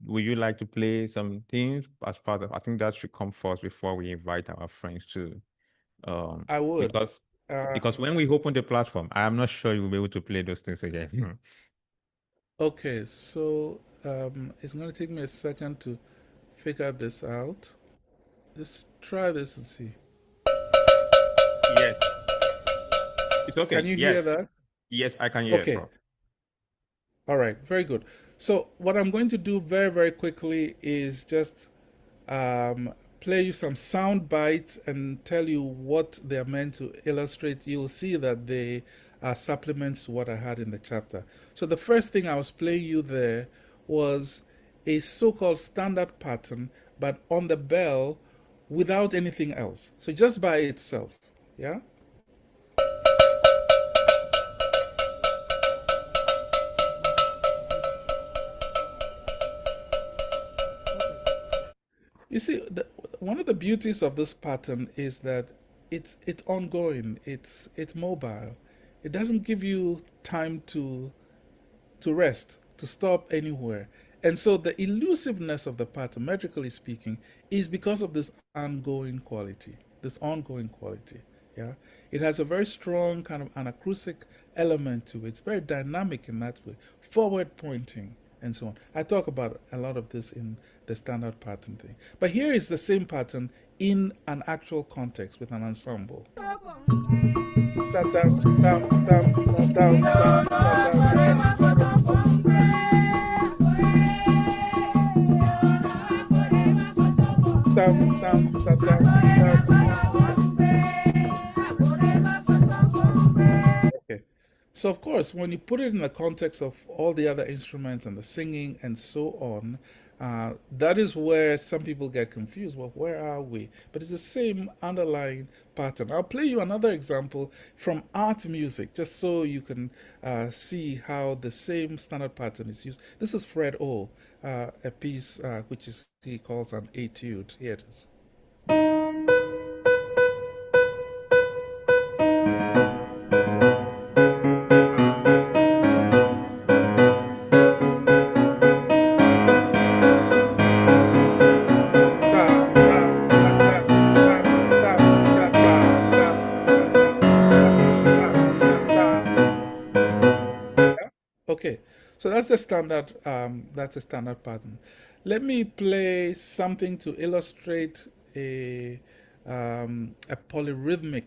[SPEAKER 1] would you like to play some things as part of? I think that should come first before we invite our friends to
[SPEAKER 2] I would.
[SPEAKER 1] because
[SPEAKER 2] Uh,
[SPEAKER 1] when we open the platform, I am not sure you will be able to play those things again.
[SPEAKER 2] okay, so it's going to take me a second to figure this out. Just try this and see.
[SPEAKER 1] Yes, it's
[SPEAKER 2] Can
[SPEAKER 1] okay.
[SPEAKER 2] you hear
[SPEAKER 1] Yes,
[SPEAKER 2] that?
[SPEAKER 1] yes, I can hear it,
[SPEAKER 2] Okay.
[SPEAKER 1] Prof.
[SPEAKER 2] All right. Very good. So what I'm going to do very, very quickly is just um, play you some sound bites and tell you what they're meant to illustrate. You'll see that they are supplements to what I had in the chapter. So the first thing I was playing you there was a so-called standard pattern, but on the bell without anything else. So just by itself. Yeah. You see, one of the beauties of this pattern is that it's ongoing. It's mobile. It doesn't give you time to rest, to stop anywhere. And so the elusiveness of the pattern, metrically speaking, is because of this ongoing quality, this ongoing quality. Yeah. It has a very strong kind of anacrusic element to it. It's very dynamic in that way, forward pointing and so on. I talk about a lot of this in the standard pattern thing. But here is the same pattern in an actual context with an ensemble. Okay. So, of course, when you put it in the context of all the other instruments and the singing and so on, that is where some people get confused. Well, where are we? But it's the same underlying pattern. I'll play you another example from art music, just so you can see how the same standard pattern is used. This is Fred O, a piece which is he calls an etude. Here it is. Okay, so that's the standard. That's a standard pattern. Let me play something to illustrate a polyrhythmic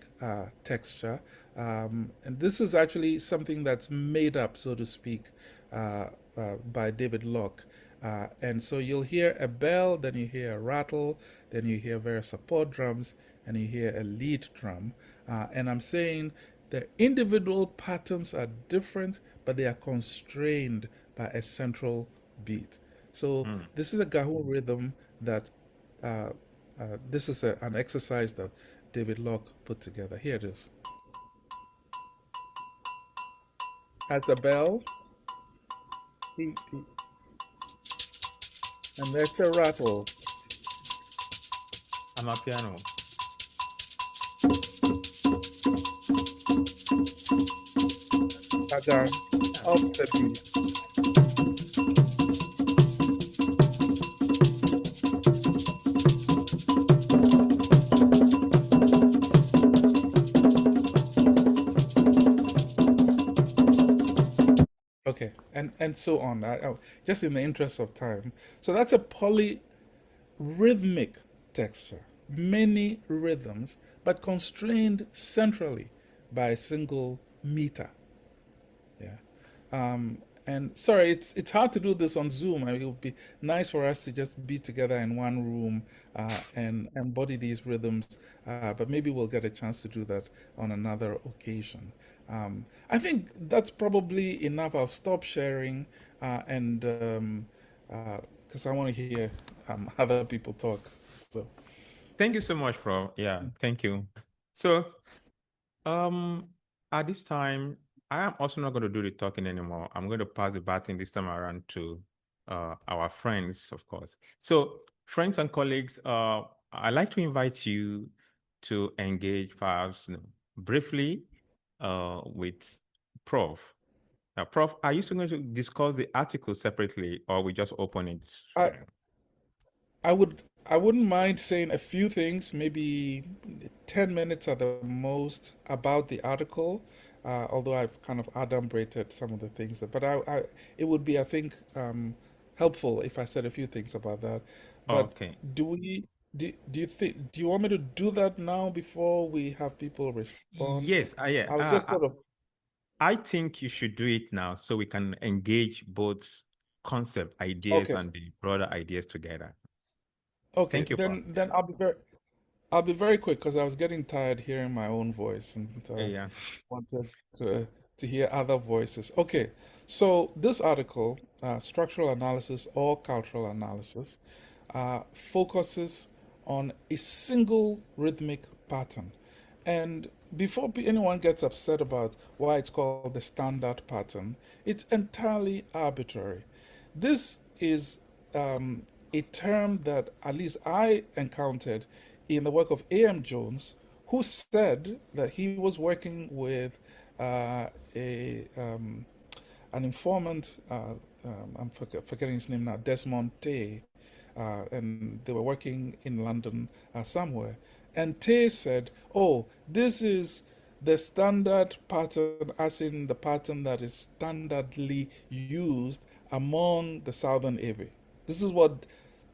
[SPEAKER 2] texture, and this is actually something that's made up, so to speak, by David Locke. And so you'll hear a bell, then you hear a rattle, then you hear various support drums, and you hear a lead drum. And I'm saying the individual patterns are different, but they are constrained by a central beat. So this is a Gahu rhythm that this is an exercise that David Locke put together. Here it is. As a bell, beep, beep, and there's a rattle.
[SPEAKER 1] Amapiano.
[SPEAKER 2] Down, off the beat. Okay, and so on. Just in the interest of time. So that's a polyrhythmic texture. Many rhythms, but constrained centrally by a single meter. Yeah. And sorry, it's hard to do this on Zoom. I mean, it would be nice for us to just be together in one room and embody these rhythms. But maybe we'll get a chance to do that on another occasion. I think that's probably enough. I'll stop sharing and because I want to hear other people talk. So
[SPEAKER 1] Thank you so much, Prof. Yeah, thank you. So, at this time, I am also not going to do the talking anymore. I'm going to pass the baton this time around to our friends, of course. So, friends and colleagues, I'd like to invite you to engage perhaps briefly with Prof. Now, Prof, are you still going to discuss the article separately, or we just open it?
[SPEAKER 2] I I wouldn't mind saying a few things, maybe 10 minutes at the most about the article, although I've kind of adumbrated some of the things. But it would be, I think, helpful if I said a few things about that. But
[SPEAKER 1] Okay.
[SPEAKER 2] do we, do you think, do you want me to do that now before we have people respond?
[SPEAKER 1] Yes, yeah.
[SPEAKER 2] I was just sort of,
[SPEAKER 1] I think you should do it now so we can engage both concept ideas
[SPEAKER 2] okay,
[SPEAKER 1] and the broader ideas together.
[SPEAKER 2] okay,
[SPEAKER 1] Thank you, Prof.
[SPEAKER 2] then I'll be very quick because I was getting tired hearing my own voice and
[SPEAKER 1] Yeah.
[SPEAKER 2] wanted to hear other voices. Okay, so this article, Structural Analysis or Cultural Analysis, focuses on a single rhythmic pattern. And before anyone gets upset about why it's called the standard pattern, it's entirely arbitrary. This is a term that at least I encountered in the work of A.M. Jones, who said that he was working with a an informant. I'm forgetting his name now, Desmond Tay, and they were working in London somewhere. And Tay said, "Oh, this is the standard pattern, as in the pattern that is standardly used among the Southern Abbey." This is what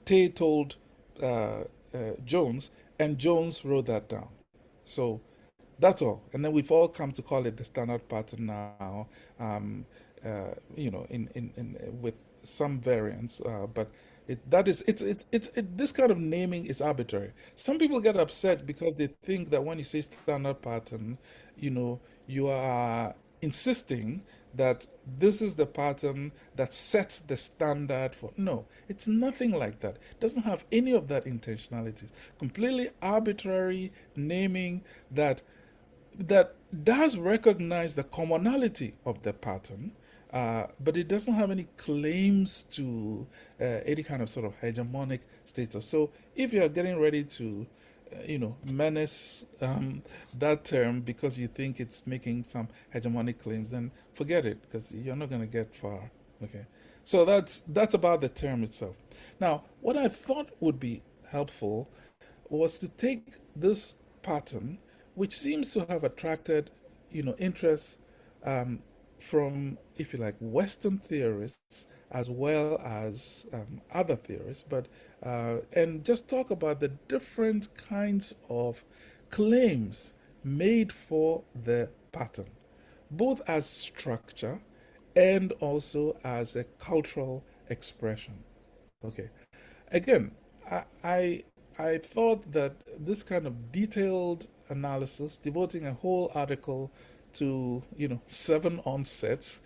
[SPEAKER 2] Tay told Jones, and Jones wrote that down. So that's all. And then we've all come to call it the standard pattern now, with some variants. But this kind of naming is arbitrary. Some people get upset because they think that when you say standard pattern, you know, you are insisting that this is the pattern that sets the standard for. No, it's nothing like that. It doesn't have any of that intentionality. It's completely arbitrary naming that does recognize the commonality of the pattern, but it doesn't have any claims to any kind of sort of hegemonic status. So if you are getting ready to, menace that term because you think it's making some hegemonic claims, then forget it because you're not going to get far. Okay, so that's about the term itself. Now, what I thought would be helpful was to take this pattern, which seems to have attracted, interest from, if you like, Western theorists as well as other theorists, but and just talk about the different kinds of claims made for the pattern, both as structure and also as a cultural expression. Okay. Again, I, I I thought that this kind of detailed analysis, devoting a whole article to 7 onsets,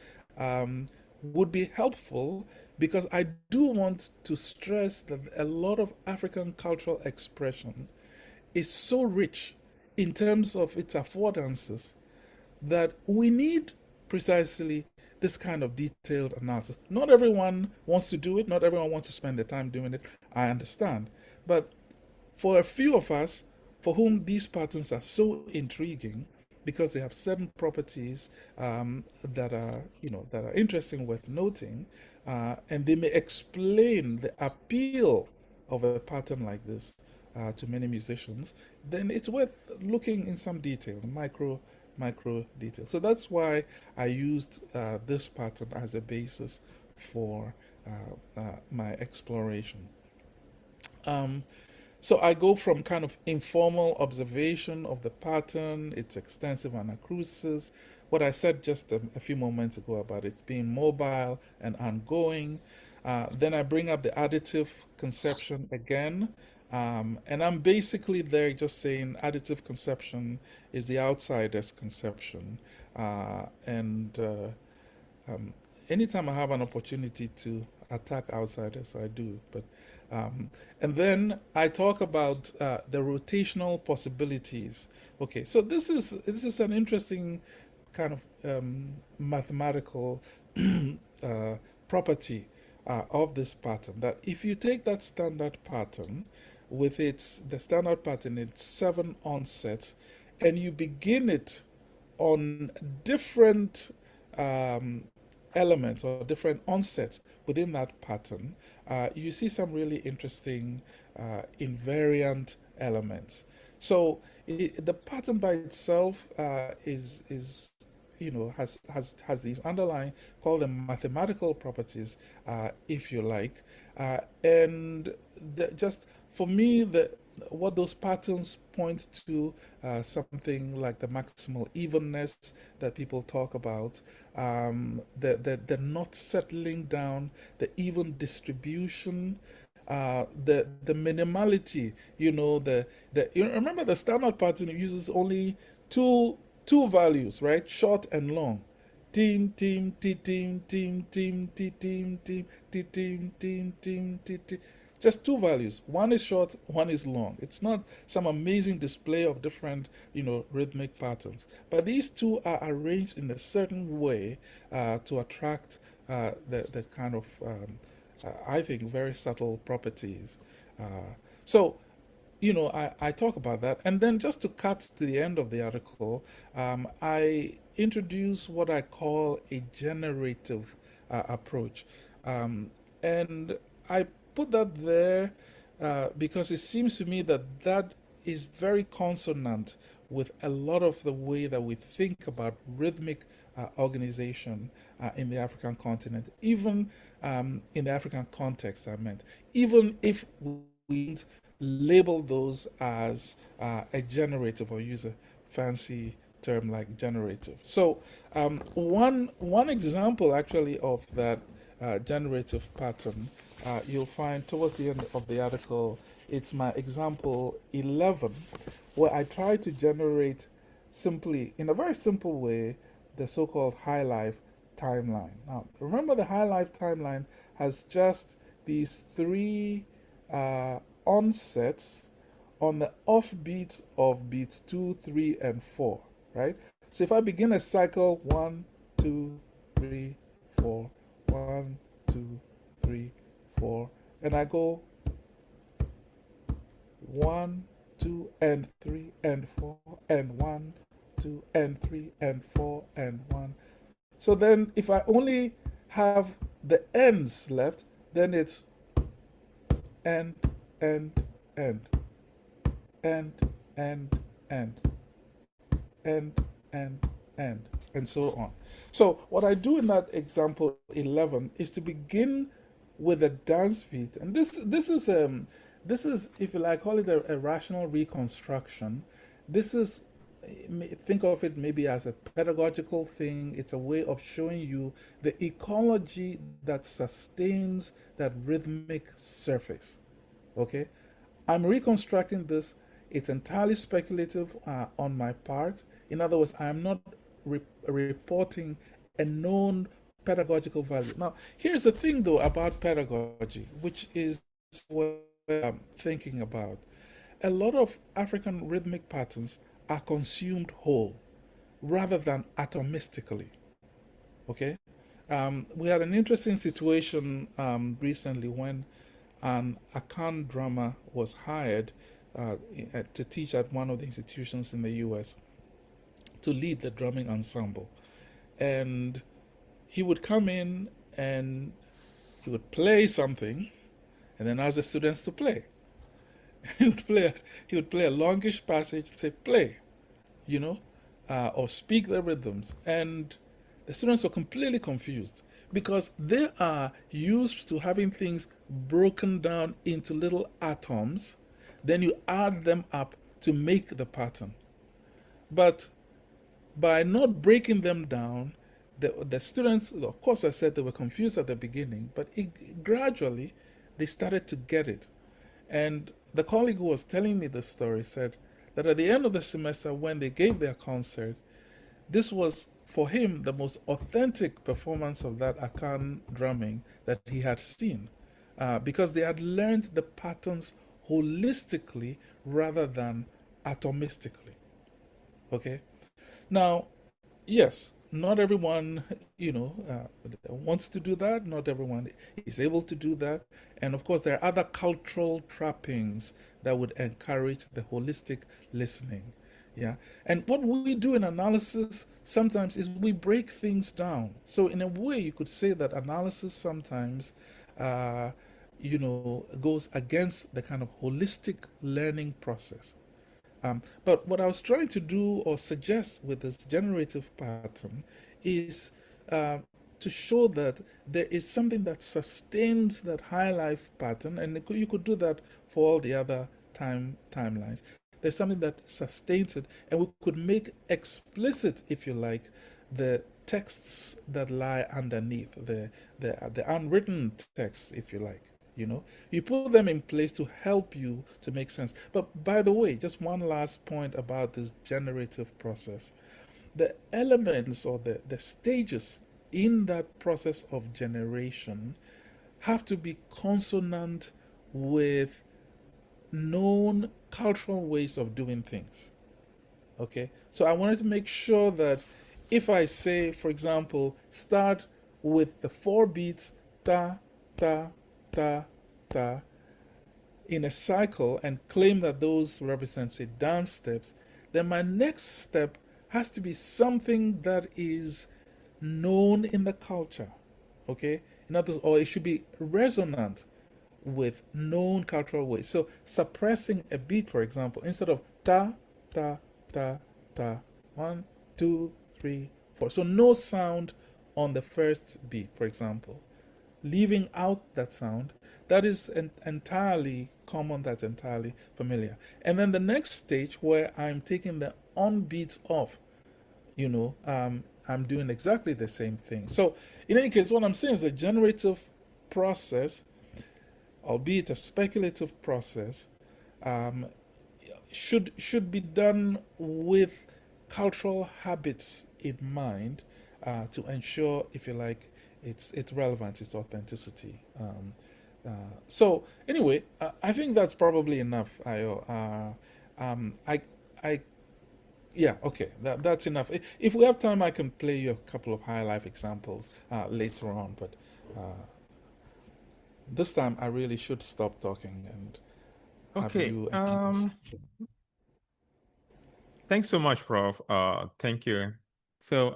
[SPEAKER 2] would be helpful because I do want to stress that a lot of African cultural expression is so rich in terms of its affordances that we need precisely this kind of detailed analysis. Not everyone wants to do it, not everyone wants to spend the time doing it. I understand. But for a few of us for whom these patterns are so intriguing because they have certain properties that are interesting, worth noting, and they may explain the appeal of a pattern like this to many musicians, then it's worth looking in some detail, micro detail. So that's why I used this pattern as a basis for my exploration. Um, so I go from kind of informal observation of the pattern, its extensive anacrusis, what I said just a few moments ago about it being mobile and ongoing. Then I bring up the additive conception again. And I'm basically there just saying additive conception is the outsider's conception. And anytime I have an opportunity to attack outsiders, I do. And then I talk about the rotational possibilities. Okay, so this is an interesting kind of mathematical property of this pattern, that if you take that standard pattern with the standard pattern, its 7 onsets, and you begin it on different elements or different onsets within that pattern, you see some really interesting invariant elements. So the pattern by itself is has these underlying, call them mathematical properties, if you like, and just for me, what those patterns point to, something like the maximal evenness that people talk about, the not settling down, the even distribution, the minimality. You remember the standard pattern uses only two values, right? Short and long. Team, team, team, team, team, team, team, team, team, team, team, team, team. Just two values. One is short, one is long. It's not some amazing display of different, rhythmic patterns. But these two are arranged in a certain way to attract the kind of, I think, very subtle properties. So I talk about that. And then just to cut to the end of the article, I introduce what I call a generative approach. And I put that there because it seems to me that is very consonant with a lot of the way that we think about rhythmic organization in the African continent, even in the African context, I meant, even if we label those as a generative, or use a fancy term like generative. So one example actually of that generative pattern you'll find towards the end of the article. It's my example 11, where I try to generate simply, in a very simple way, the so-called high life timeline. Now, remember, the high life timeline has just these three onsets on the offbeats of beats 2, 3, and 4, right? So if I begin a cycle, 1, 2, 3, 4, 1, 2, 3, 4, and I go 1, 2, and 3, and 4, and 1, 2, and 3, and 4, and 1. So then if I only have the ends left, then it's end, end, end, end, end, end, end, end, end, and so on. So what I do in that example 11 is to begin with a dance beat, and this is, if you like, call it a rational reconstruction. This is, think of it maybe as a pedagogical thing. It's a way of showing you the ecology that sustains that rhythmic surface. Okay, I'm reconstructing this. It's entirely speculative on my part. In other words, I am not reporting a known pedagogical value. Now, here's the thing, though, about pedagogy, which is what I'm thinking about. A lot of African rhythmic patterns are consumed whole rather than atomistically. Okay? We had an interesting situation recently when an Akan drummer was hired to teach at one of the institutions in the US to lead the drumming ensemble. And he would come in and he would play something and then ask the students to play. he would play a longish passage and say, play, or speak the rhythms. And the students were completely confused because they are used to having things broken down into little atoms. Then you add them up to make the pattern. But by not breaking them down, the students, of course, I said they were confused at the beginning, but gradually they started to get it. And the colleague who was telling me the story said that at the end of the semester, when they gave their concert, this was for him the most authentic performance of that Akan drumming that he had seen, because they had learned the patterns holistically rather than atomistically. Okay? Now, Yes, not everyone, wants to do that. Not everyone is able to do that. And of course, there are other cultural trappings that would encourage the holistic listening. Yeah. And what we do in analysis sometimes is we break things down. So, in a way, you could say that analysis sometimes, goes against the kind of holistic learning process. But what I was trying to do or suggest with this generative pattern is uh, to show that there is something that sustains that high life pattern, and you could do that for all the other timelines. There's something that sustains it, and we could make explicit, if you like, the texts that lie underneath the unwritten texts, if you like. You put them in place to help you to make sense. But by the way, just one last point about this generative process. The elements or the stages in that process of generation have to be consonant with known cultural ways of doing things. Okay, so I wanted to make sure that if I say, for example, start with the four beats ta ta ta ta in a cycle and claim that those represent, say, dance steps, then my next step has to be something that is known in the culture. Okay, in other words, or it should be resonant with known cultural ways. So suppressing a beat, for example, instead of ta ta ta ta, 1 2 3 4, so no sound on the first beat, for example, leaving out that sound, that is entirely common, that's entirely familiar. And then the next stage where I'm taking the on beats off, I'm doing exactly the same thing. So in any case, what I'm saying is the generative process, albeit a speculative process, um, should be done with cultural habits in mind, to ensure, if you like, its relevance, its authenticity. So anyway, I think that's probably enough. I yeah, okay, that's enough. If we have time, I can play you a couple of high life examples later on. But uh, this time, I really should stop talking and have
[SPEAKER 1] Okay.
[SPEAKER 2] you enhance.
[SPEAKER 1] Thanks so much, Prof. Thank you. So,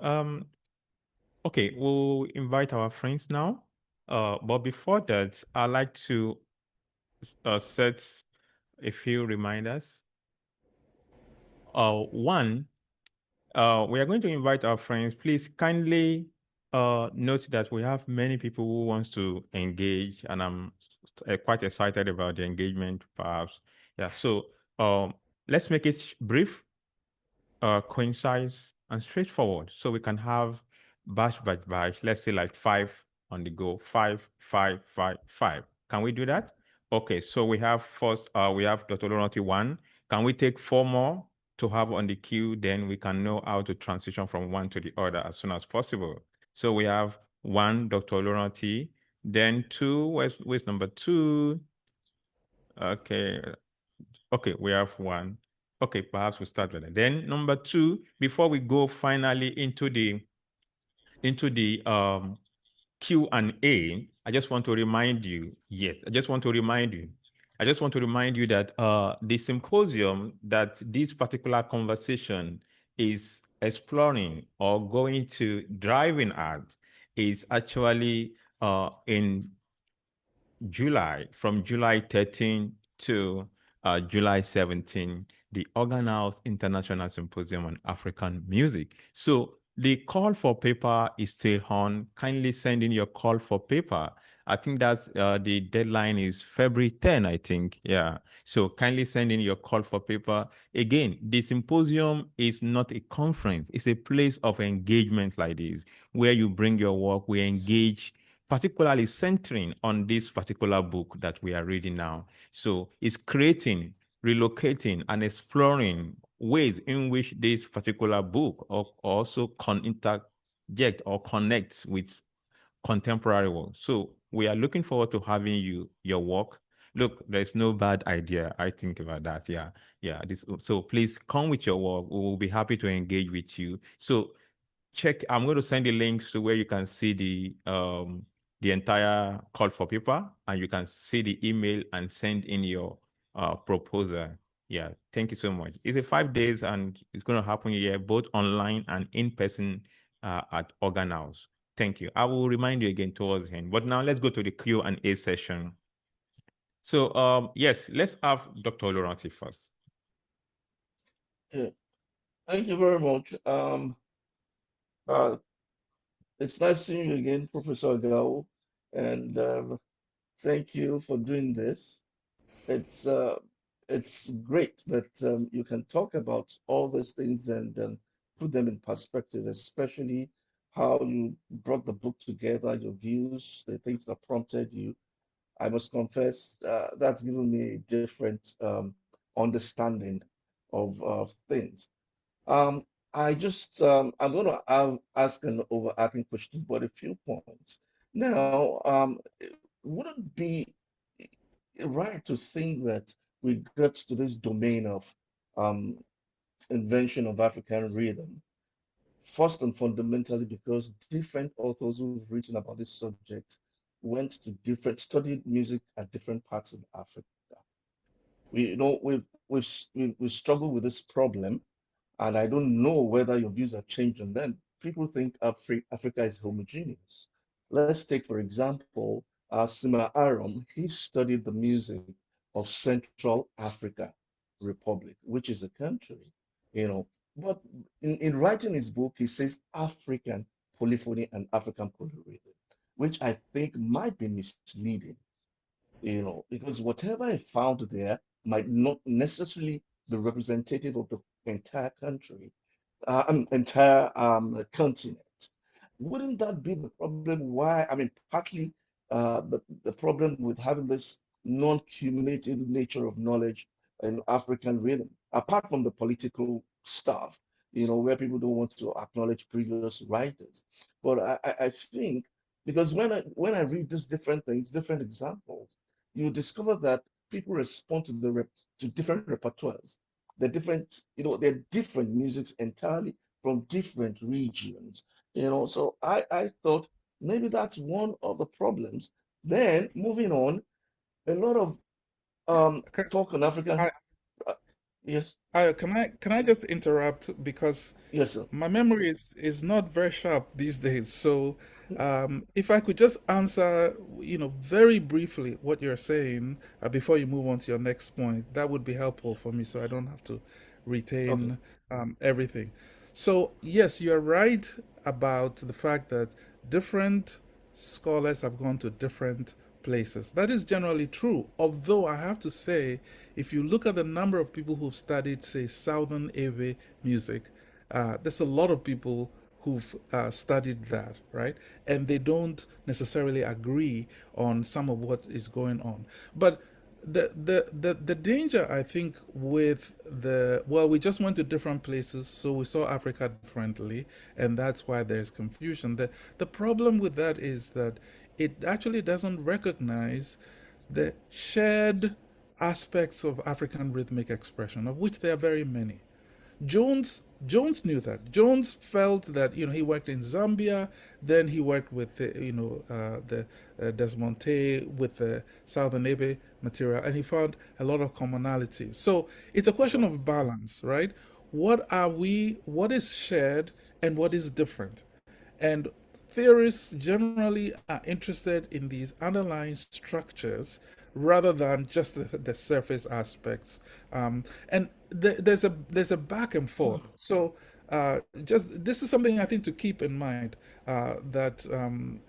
[SPEAKER 1] okay, we'll invite our friends now. But before that, I'd like to set a few reminders. One, we are going to invite our friends. Please kindly note that we have many people who wants to engage, and I'm quite excited about the engagement, perhaps. Yeah, so let's make it brief, concise, and straightforward, so we can have batch by batch. Let's say like five on the go. Five, five, five, five. Can we do that? Okay, so we have first, we have Dr. Lorati one. Can we take four more to have on the queue? Then we can know how to transition from one to the other as soon as possible. So we have one, Dr. Lorati, then two, where's number two? Okay, okay, we have one. Okay, perhaps we start with that. Then number two, before we go finally into the Q&A, I just want to remind you, yes, I just want to remind you that the symposium that this particular conversation is exploring or going to driving at is actually in July, from July 13 to July 17, the Organhouse International Symposium on African Music. So the call for paper is still on. Kindly send in your call for paper. I think that's the deadline is February 10, I think. Yeah. So kindly send in your call for paper. Again, the symposium is not a conference. It's a place of engagement like this, where you bring your work, we engage, particularly centering on this particular book that we are reading now. So it's creating, relocating, and exploring ways in which this particular book also interject or connects with contemporary work. So we are looking forward to having your work. Look, there's no bad idea. I think about that. Yeah. So please come with your work. We will be happy to engage with you. So check. I'm going to send the links to where you can see the entire call for paper, and you can see the email and send in your proposal. Yeah, thank you so much. It's a 5 days, and it's going to happen here both online and in person at Organ House. Thank you. I will remind you again towards the end. But now let's go to the Q&A session. So yes, let's have Dr. Laurenti first.
[SPEAKER 3] Yeah. Thank you very much. Uh, it's nice seeing you again, Professor Agawu, and thank you for doing this. It's great that you can talk about all these things and put them in perspective, especially how you brought the book together, your views, the things that prompted you. I must confess, that's given me a different understanding of things. Um, I'm going to ask an overarching question, but a few points. Now, it wouldn't be right to think that we get to this domain of um, invention of African rhythm, first and fundamentally because different authors who've written about this subject went to studied music at different parts of Africa. We've struggled with this problem, and I don't know whether your views have changed on them. People think Africa is homogeneous. Let's take, for example, Sima Aram. He studied the music of Central Africa Republic, which is a country, you know. But in writing his book, he says African polyphony and African polyrhythm, which I think might be misleading, because whatever I found there might not necessarily be representative of the entire country, entire continent. Wouldn't that be the problem? Why? I mean, partly the problem with having this non-cumulative nature of knowledge in African rhythm, apart from the political stuff, where people don't want to acknowledge previous writers. But I think because when I read these different things, different examples, you discover that people respond to to different repertoires. They're different musics entirely from different regions. So I thought maybe that's one of the problems. Then moving on, a lot of
[SPEAKER 2] Okay.
[SPEAKER 3] talk on African.
[SPEAKER 2] I,
[SPEAKER 3] Uh, yes,
[SPEAKER 2] can I just interrupt because
[SPEAKER 3] yes, sir.
[SPEAKER 2] my memory is not very sharp these days. So, if I could just answer, very briefly what you're saying before you move on to your next point, that would be helpful for me, so I don't have to
[SPEAKER 3] Okay,
[SPEAKER 2] retain everything. So, yes, you're right about the fact that different scholars have gone to different places. That is generally true. Although I have to say, if you look at the number of people who've studied, say, Southern Ave music, there's a lot of people who've studied that, right? And they don't necessarily agree on some of what is going on. But the danger, I think, with we just went to different places, so we saw Africa differently, and that's why there's confusion. The problem with that is that it actually doesn't recognize the shared aspects of African rhythmic expression, of which there are very many. Jones knew that. Jones felt that he worked in Zambia, then he worked with the Desmonte with the Southern Ebe material, and he found a lot of commonalities. So it's a question
[SPEAKER 3] sure.
[SPEAKER 2] of balance, right? What is shared and what is different? And theorists generally are interested in these underlying structures rather than just the surface aspects. And there's a back and forth. So just this is something I think to keep in mind that and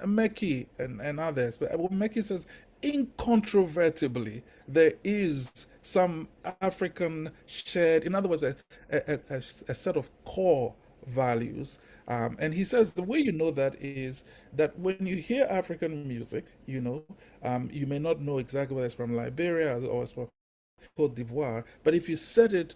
[SPEAKER 2] Meki and others, but Meki says incontrovertibly there is some African shared, in other words, a set of core values. And he says the way you know that is that when you hear African music, you may not know exactly whether it's from Liberia or it's from Cote d'Ivoire, but if you set it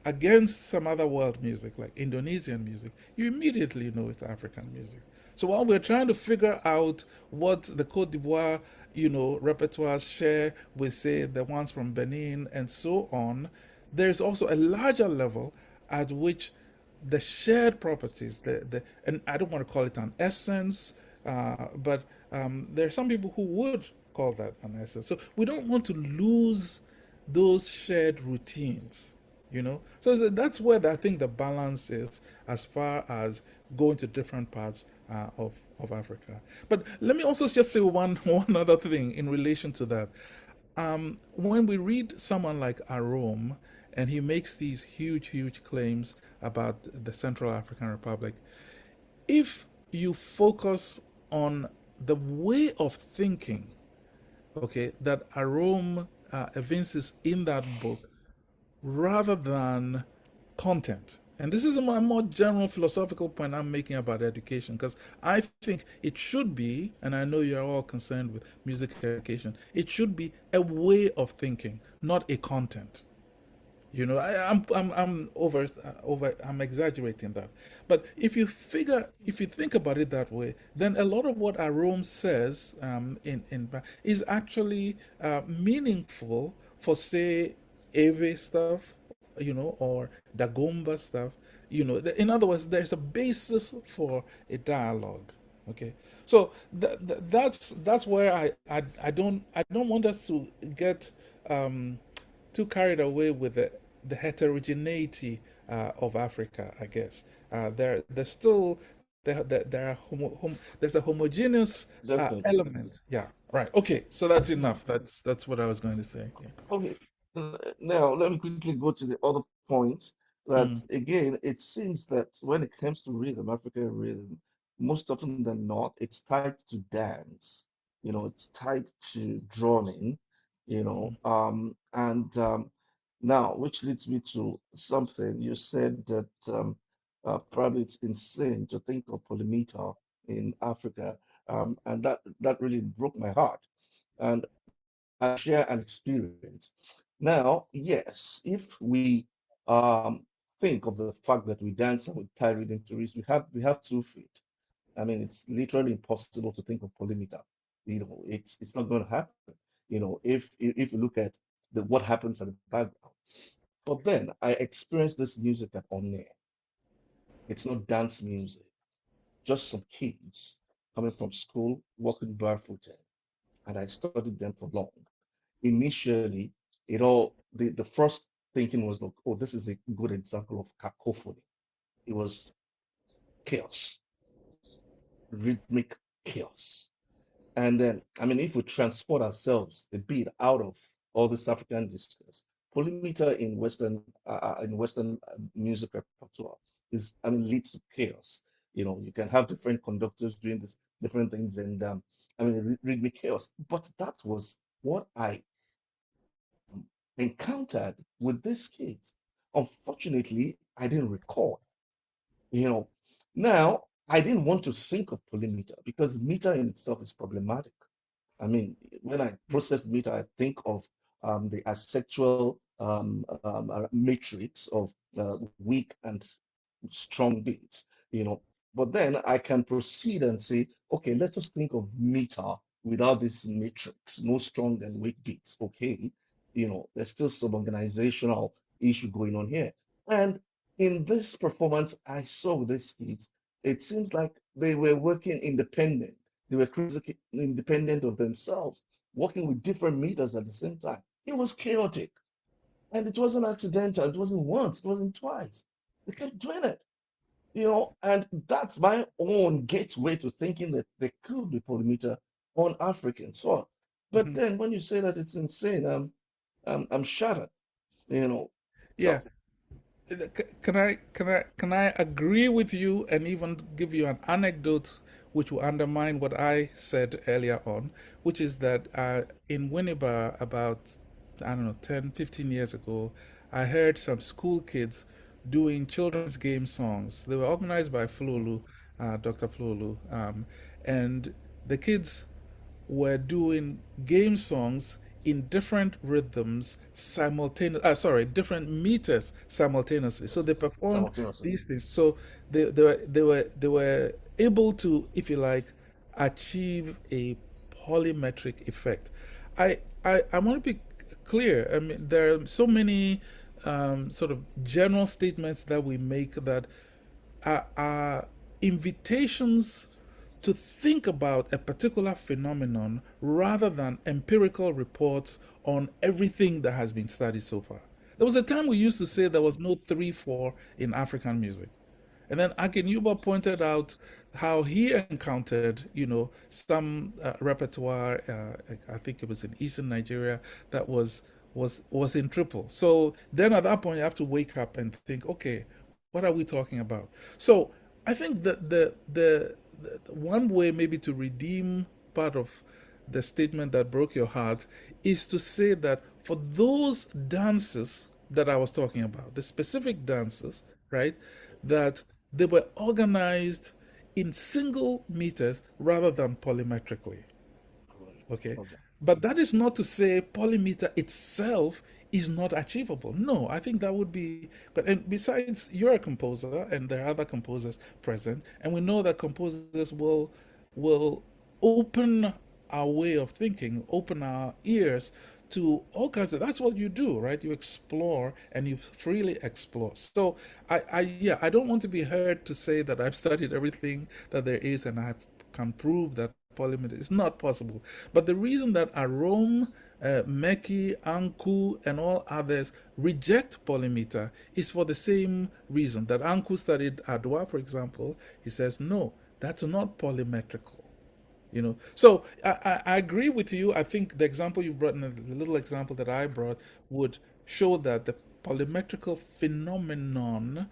[SPEAKER 2] against some other world music, like Indonesian music, you immediately know it's African music. So while we're trying to figure out what the Cote d'Ivoire, repertoires share with, say, the ones from Benin and so on, there's also a larger level at which the shared properties, and I don't want to call it an essence, but there are some people who would call that an essence. So we don't want to lose those shared routines, you know. So that's where I think the balance is as far as going to different parts of Africa. But let me also just say one other thing in relation to that. When we read someone like Arum, and he makes these huge claims about the Central African Republic, if you focus on the way of thinking, okay, that Arum evinces in that book, rather than content. And this is a more general philosophical point I'm making about education, because I think it should be, and I know you're all concerned with music education, it should be a way of thinking, not a content. You know, I'm exaggerating that, but if you think about it that way, then a lot of what Arome says in is actually meaningful for, say, Ave stuff, you know, or Dagomba stuff. You know, in other words, there's a basis for a dialogue. Okay, so that's where I don't want us to get too carried away with the heterogeneity of Africa, I guess. There's still there are there's a homogeneous
[SPEAKER 3] Definitely.
[SPEAKER 2] element. Yeah, right. Okay, so that's enough. That's what I was going to say. Yeah.
[SPEAKER 3] Okay. Now let me quickly go to the other points. That
[SPEAKER 2] Mm,
[SPEAKER 3] again, it seems that when it comes to rhythm, African rhythm, most often than not, it's tied to dance. You know, it's tied to drumming. You know,
[SPEAKER 2] mm,
[SPEAKER 3] and now, which leads me to something you said that probably it's insane to think of polymeter in Africa, and that really broke my heart. And I share an experience. Now, yes, if we think of the fact that we dance and we tie rhythm to it, we have 2 feet. I mean, it's literally impossible to think of polymeter. You know, it's not going to happen. You know, if you look at what happens at the background. But then I experienced this music at Omne. It's not dance music, just some kids coming from school, walking barefooted, and I studied them for long. Initially, the first thinking was like, oh, this is a good example of cacophony. It was chaos, rhythmic chaos. And then, I mean, if we transport ourselves a bit out of all this African discourse, polymeter in Western music repertoire is, I mean, leads to chaos. You know, you can have different conductors doing this different things, and I mean, rhythmic chaos. But that was what I encountered with these kids. Unfortunately, I didn't record. You know, now I didn't want to think of polymeter because meter in itself is problematic. I mean, when I process meter, I think of the asexual matrix of weak and strong beats, you know. But then I can proceed and say, okay, let us think of meter without this matrix, no strong and weak beats. Okay, you know, there's still some organizational issue going on here. And in this performance I saw with these kids, it seems like they were working independent. They were critically independent of themselves, working with different meters at the same time. It was chaotic. And it wasn't accidental. It wasn't once, it wasn't twice. They kept doing it, you know, and that's my own gateway to thinking that there could be polymeter on African soil. But
[SPEAKER 2] mhm.
[SPEAKER 3] then when you say that it's insane, I'm shattered, you know.
[SPEAKER 2] Yeah.
[SPEAKER 3] So
[SPEAKER 2] Can I agree with you and even give you an anecdote which will undermine what I said earlier on, which is that in Winneba about, I don't know, 10, 15 years ago, I heard some school kids doing children's game songs. They were organized by Flolu, Dr. Flolu, and the kids were doing game songs in different rhythms simultaneously, different meters simultaneously, so they performed
[SPEAKER 3] simultaneously.
[SPEAKER 2] these things. So they were able to, if you like, achieve a polymetric effect. I want to be clear. I mean, there are so many sort of general statements that we make that are invitations to think about a particular phenomenon rather than empirical reports on everything that has been studied so far. There was a time we used to say there was no 3/4 in African music. And then Akenyuba pointed out how he encountered, some repertoire. I think it was in Eastern Nigeria that was in triple. So then at that point, you have to wake up and think, okay, what are we talking about? So I think that the one way maybe to redeem part of the statement that broke your heart is to say that for those dances that I was talking about, the specific dances, right, that they were organized in single meters rather than polymetrically. Okay.
[SPEAKER 3] Okay.
[SPEAKER 2] But that is not to say polymeter itself is not achievable. No, I think that would be. But and besides, you're a composer, and there are other composers present, and we know that composers will open our way of thinking, open our ears to all kinds of. That's what you do, right? You explore and you freely explore. So I don't want to be heard to say that I've studied everything that there is and I can prove that polymeter is not possible. But the reason that Arome, Meki, Anku, and all others reject polymeter is for the same reason that Anku studied Adwa, for example. He says, no, that's not polymetrical. So I agree with you. I think the example you brought, and the little example that I brought, would show that the polymetrical phenomenon,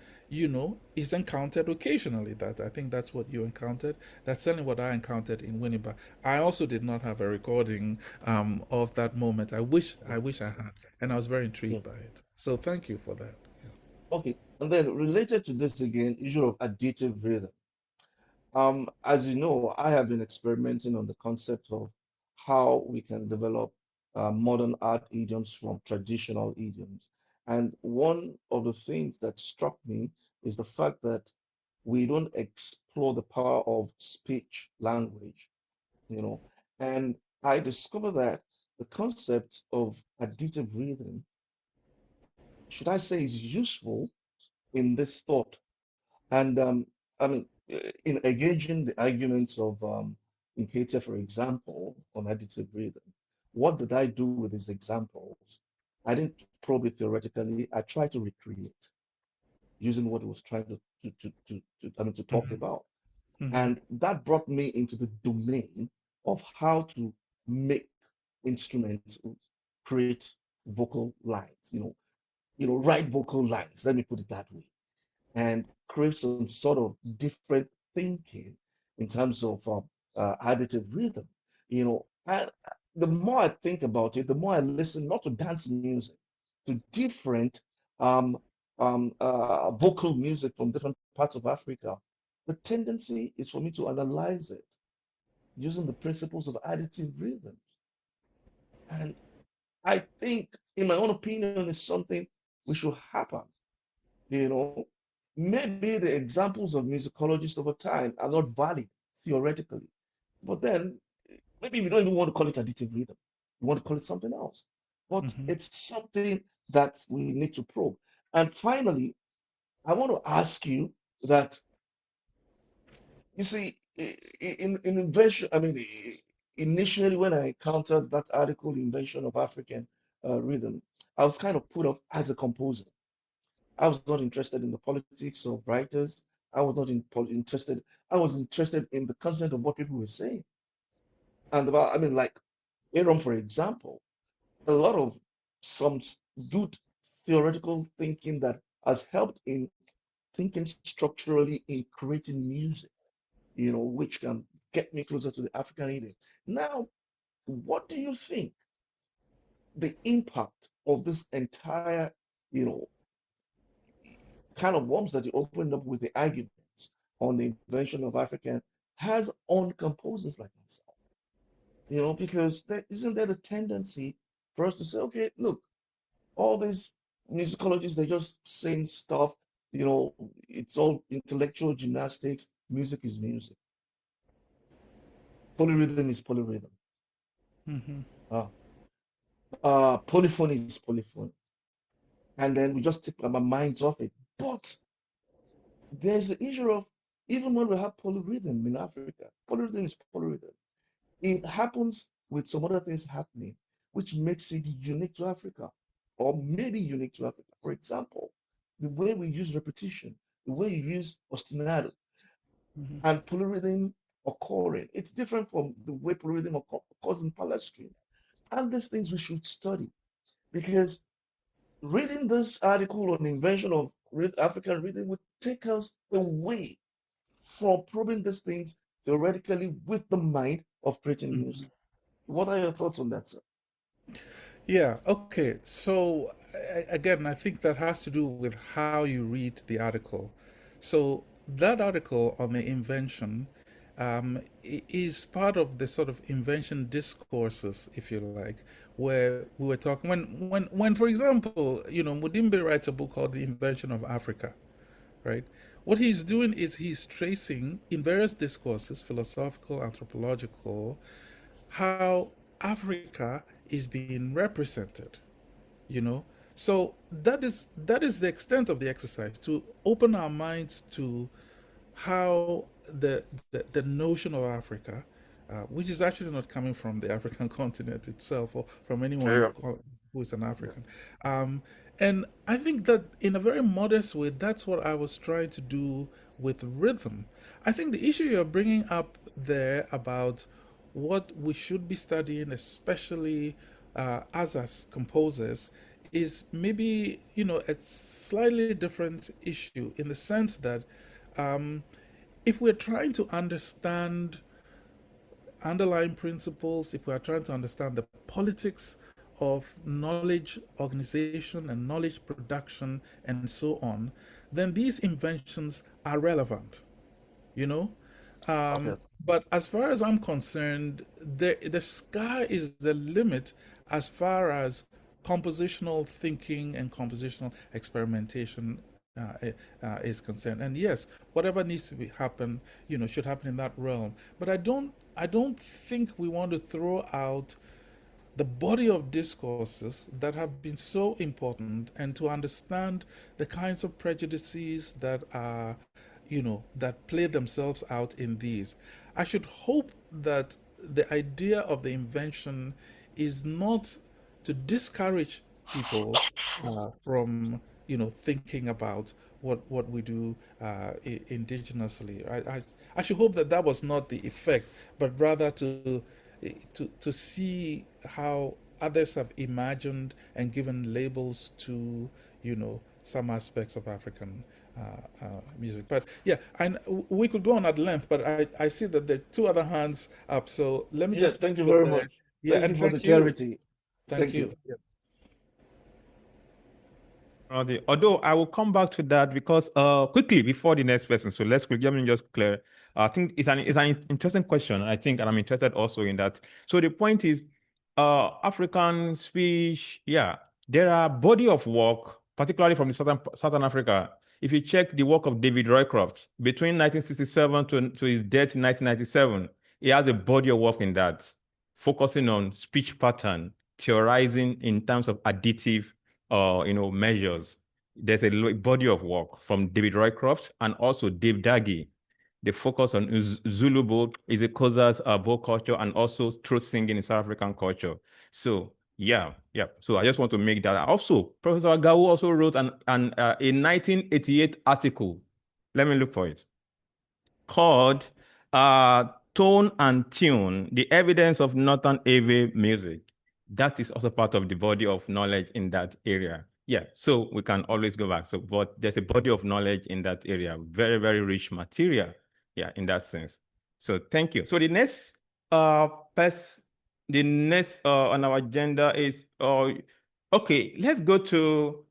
[SPEAKER 2] is encountered occasionally. That I think that's what you encountered. That's certainly what I encountered in Winnipeg. I also did not have a recording of that moment. I wish I had, and I was very
[SPEAKER 3] Yeah.
[SPEAKER 2] intrigued by it. So thank you for that. Yeah.
[SPEAKER 3] Okay. And then related to this again, issue of additive rhythm. As you know, I have been experimenting on the concept of how we can develop modern art idioms from traditional idioms. And one of the things that struck me is the fact that we don't explore the power of speech language, you know. And I discovered that the concept of additive rhythm, should I say, is useful in this thought. And I mean, in engaging the arguments of Nketa, for example, on additive rhythm, what did I do with these examples? I didn't probe it theoretically. I tried to recreate using what it was trying to talk
[SPEAKER 2] Mm-hmm.
[SPEAKER 3] about.
[SPEAKER 2] Mm-hmm.
[SPEAKER 3] And that brought me into the domain of how to make instruments create vocal lines, write vocal lines. Let me put it that way, and create some sort of different thinking in terms of additive rhythm. And the more I think about it, the more I listen not to dance music, to different um, vocal music from different parts of Africa. The tendency is for me to analyze it using the principles of additive rhythm. And I think, in my own opinion, is something we should happen. You know, maybe the examples of musicologists over time are not valid theoretically, but then maybe we don't even want to call it additive rhythm. We want to call it something else. But
[SPEAKER 2] Mm-hmm.
[SPEAKER 3] it's something that we need to probe. And finally, I want to ask you that, you see, in invention, I mean, initially when I encountered that article, Invention of African Rhythm, I was kind of put off as a composer. I was not interested in the politics of writers. I was not interested. I was interested in the content of what people were saying. And about, I mean, like Aaron, for example, a lot of some good theoretical thinking that has helped in thinking structurally in creating music, which can get me closer to the African idiom. Now, what do you think the impact of this entire, you know, kind of worms that you opened up with the arguments on the invention of African has on composers like myself? Because there isn't there the tendency for us to say, okay, look, all these musicologists, they're just saying stuff, it's all intellectual gymnastics. Music is music. Polyrhythm is polyrhythm.
[SPEAKER 2] Mm-hmm.
[SPEAKER 3] Uh, Polyphony is polyphony. And then we just take our minds off it. But there's the issue of, even when we have polyrhythm in Africa, polyrhythm is polyrhythm. It happens with some other things happening, which makes it unique to Africa, or maybe unique to Africa. For example, the way we use repetition, the way you use ostinato, and polyrhythm occurring. It's different from the way polyrhythm occurs in Palestine. And these things we should study, because reading this article on the invention of African rhythm would take us away from probing these things theoretically with the mind of creating music. What are your thoughts on that, sir?
[SPEAKER 2] Yeah, okay. So again, I think that has to do with how you read the article. So that article on the invention is part of the sort of invention discourses, if you like, where we were talking when for example, Mudimbe writes a book called The Invention of Africa, right? What he's doing is he's tracing in various discourses, philosophical, anthropological, how Africa is being represented, you know. So that is the extent of the exercise, to open our minds to how the notion of Africa, which is actually not coming from the African continent itself or from anyone
[SPEAKER 3] Yeah.
[SPEAKER 2] who is an
[SPEAKER 3] Yeah.
[SPEAKER 2] African. And I think that in a very modest way, that's what I was trying to do with rhythm. I think the issue you're bringing up there about what we should be studying, especially as composers, is maybe a slightly different issue in the sense that um, if we're trying to understand underlying principles, if we are trying to understand the politics of knowledge organization and knowledge production and so on, then these inventions are relevant, you know?
[SPEAKER 3] Okay.
[SPEAKER 2] But as far as I'm concerned, the sky is the limit as far as compositional thinking and compositional experimentation is concerned. And yes, whatever needs to be happen, should happen in that realm. But I don't think we want to throw out the body of discourses that have been so important, and to understand the kinds of prejudices that are, that play themselves out in these. I should hope that the idea of the invention is not to discourage people from, thinking about what we do indigenously. I should hope that that was not the effect, but rather to see how others have imagined and given labels to, some aspects of African music. But yeah, and we could go on at length, but I see that there are two other hands up, so let me
[SPEAKER 3] Yes,
[SPEAKER 2] just
[SPEAKER 3] thank you
[SPEAKER 2] go
[SPEAKER 3] very
[SPEAKER 2] there.
[SPEAKER 3] much.
[SPEAKER 2] Yeah,
[SPEAKER 3] Thank
[SPEAKER 2] and
[SPEAKER 3] you for the
[SPEAKER 2] thank you.
[SPEAKER 3] clarity.
[SPEAKER 2] Thank
[SPEAKER 3] Thank
[SPEAKER 2] you.
[SPEAKER 3] you.
[SPEAKER 2] Yeah.
[SPEAKER 1] Although I will come back to that because quickly before the next person. So let's quickly, let me just clear. I think it's an interesting question. I think, and I'm interested also in that. So the point is, African speech. Yeah, there are body of work, particularly from the Southern Africa. If you check the work of David Roycroft between 1967 to his death in 1997, he has a body of work in that, focusing on speech pattern, theorizing in terms of additive measures. There's a body of work from David Roycroft and also Dave Daggy. They focus on Zulu book, Izikoza's book culture, and also truth singing in South African culture. So yeah. So I just want to make that. Also, Professor Agawu also wrote a 1988 article. Let me look for it, called Tone and Tune, the Evidence of Northern Ave Music. That is also part of the body of knowledge in that area. Yeah, so we can always go back. So, but there's a body of knowledge in that area, very, very rich material. Yeah, in that sense. So thank you. So the next uh on our agenda is okay, let's go to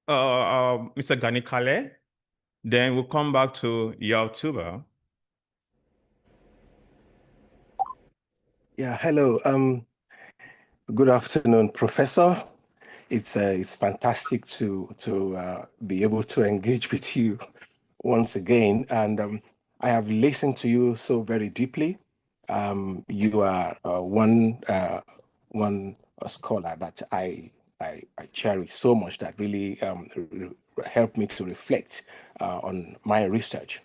[SPEAKER 1] Mr. Gani Kale. Then we'll come back to Yautuba.
[SPEAKER 4] Yeah, hello. Good afternoon, Professor. It's fantastic to be able to engage with you once again, and I have listened to you so very deeply. You are one scholar that I cherish so much, that really help me to reflect on my research.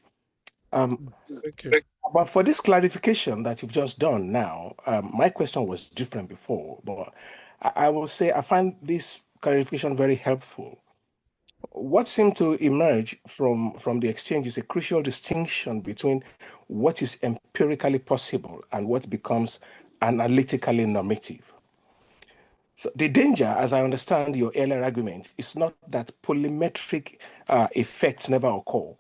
[SPEAKER 2] Thank you.
[SPEAKER 4] But for this clarification that you've just done now, my question was different before, but I will say I find this clarification very helpful. What seemed to emerge from the exchange is a crucial distinction between what is empirically possible and what becomes analytically normative. So the danger, as I understand your earlier argument, is not that polymetric effects never occur,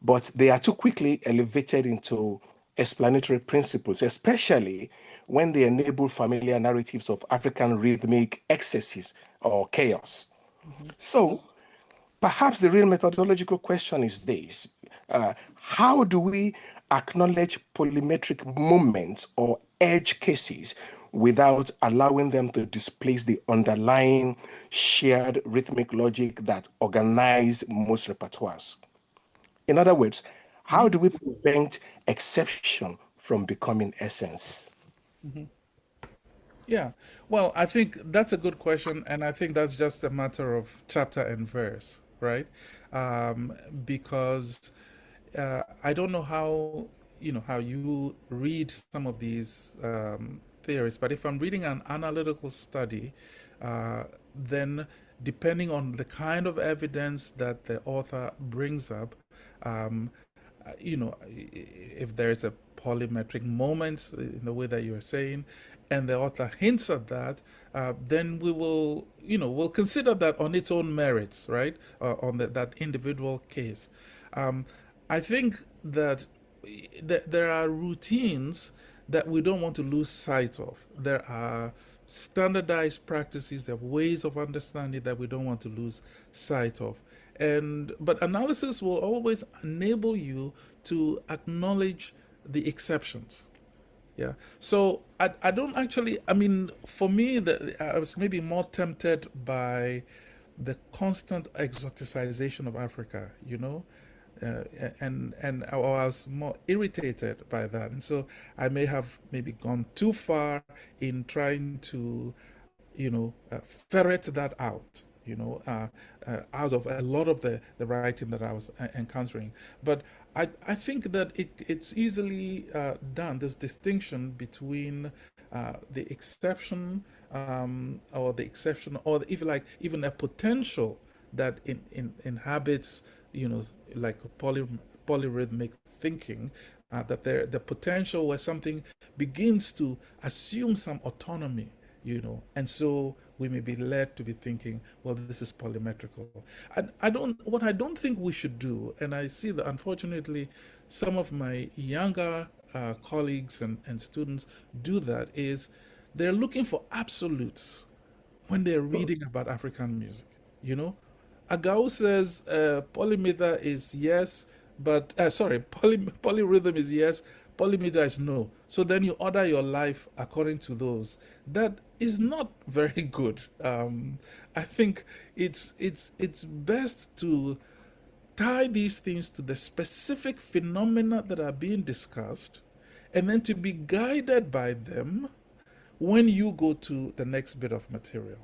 [SPEAKER 4] but they are too quickly elevated into explanatory principles, especially when they enable familiar narratives of African rhythmic excesses or chaos. So perhaps the real methodological question is this: how do we acknowledge polymetric moments or edge cases without allowing them to displace the underlying shared rhythmic logic that organize most repertoires? In other words, how do we prevent exception from becoming essence?
[SPEAKER 2] Yeah, well, I think that's a good question, and I think that's just a matter of chapter and verse, right? Because I don't know how how you read some of these theories, but if I'm reading an analytical study, then depending on the kind of evidence that the author brings up, um, if there's a polymetric moment in the way that you're saying, and the author hints at that, then we will, we'll consider that on its own merits, right? On that individual case. I think that there are routines that we don't want to lose sight of. There are standardized practices, there are ways of understanding that we don't want to lose sight of. But analysis will always enable you to acknowledge the exceptions. Yeah. So I don't actually, I mean, for me, I was maybe more tempted by the constant exoticization of Africa, and I was more irritated by that. And so I may have maybe gone too far in trying to, ferret that out, out of a lot of the writing that I was encountering. But I think that it's easily done, this distinction between the exception, or the exception, or if you like, even a potential that inhabits, like polyrhythmic thinking, that the potential where something begins to assume some autonomy, and so we may be led to be thinking, well, this is polymetrical. What I don't think we should do, and I see that unfortunately some of my younger colleagues and students do that, is they're looking for absolutes when they're reading about African music. Agawu says polymeter is yes, but polyrhythm is yes, polymeter is no. So then you order your life according to those. That is not very good. I think it's best to tie these things to the specific phenomena that are being discussed, and then to be guided by them when you go to the next bit of material.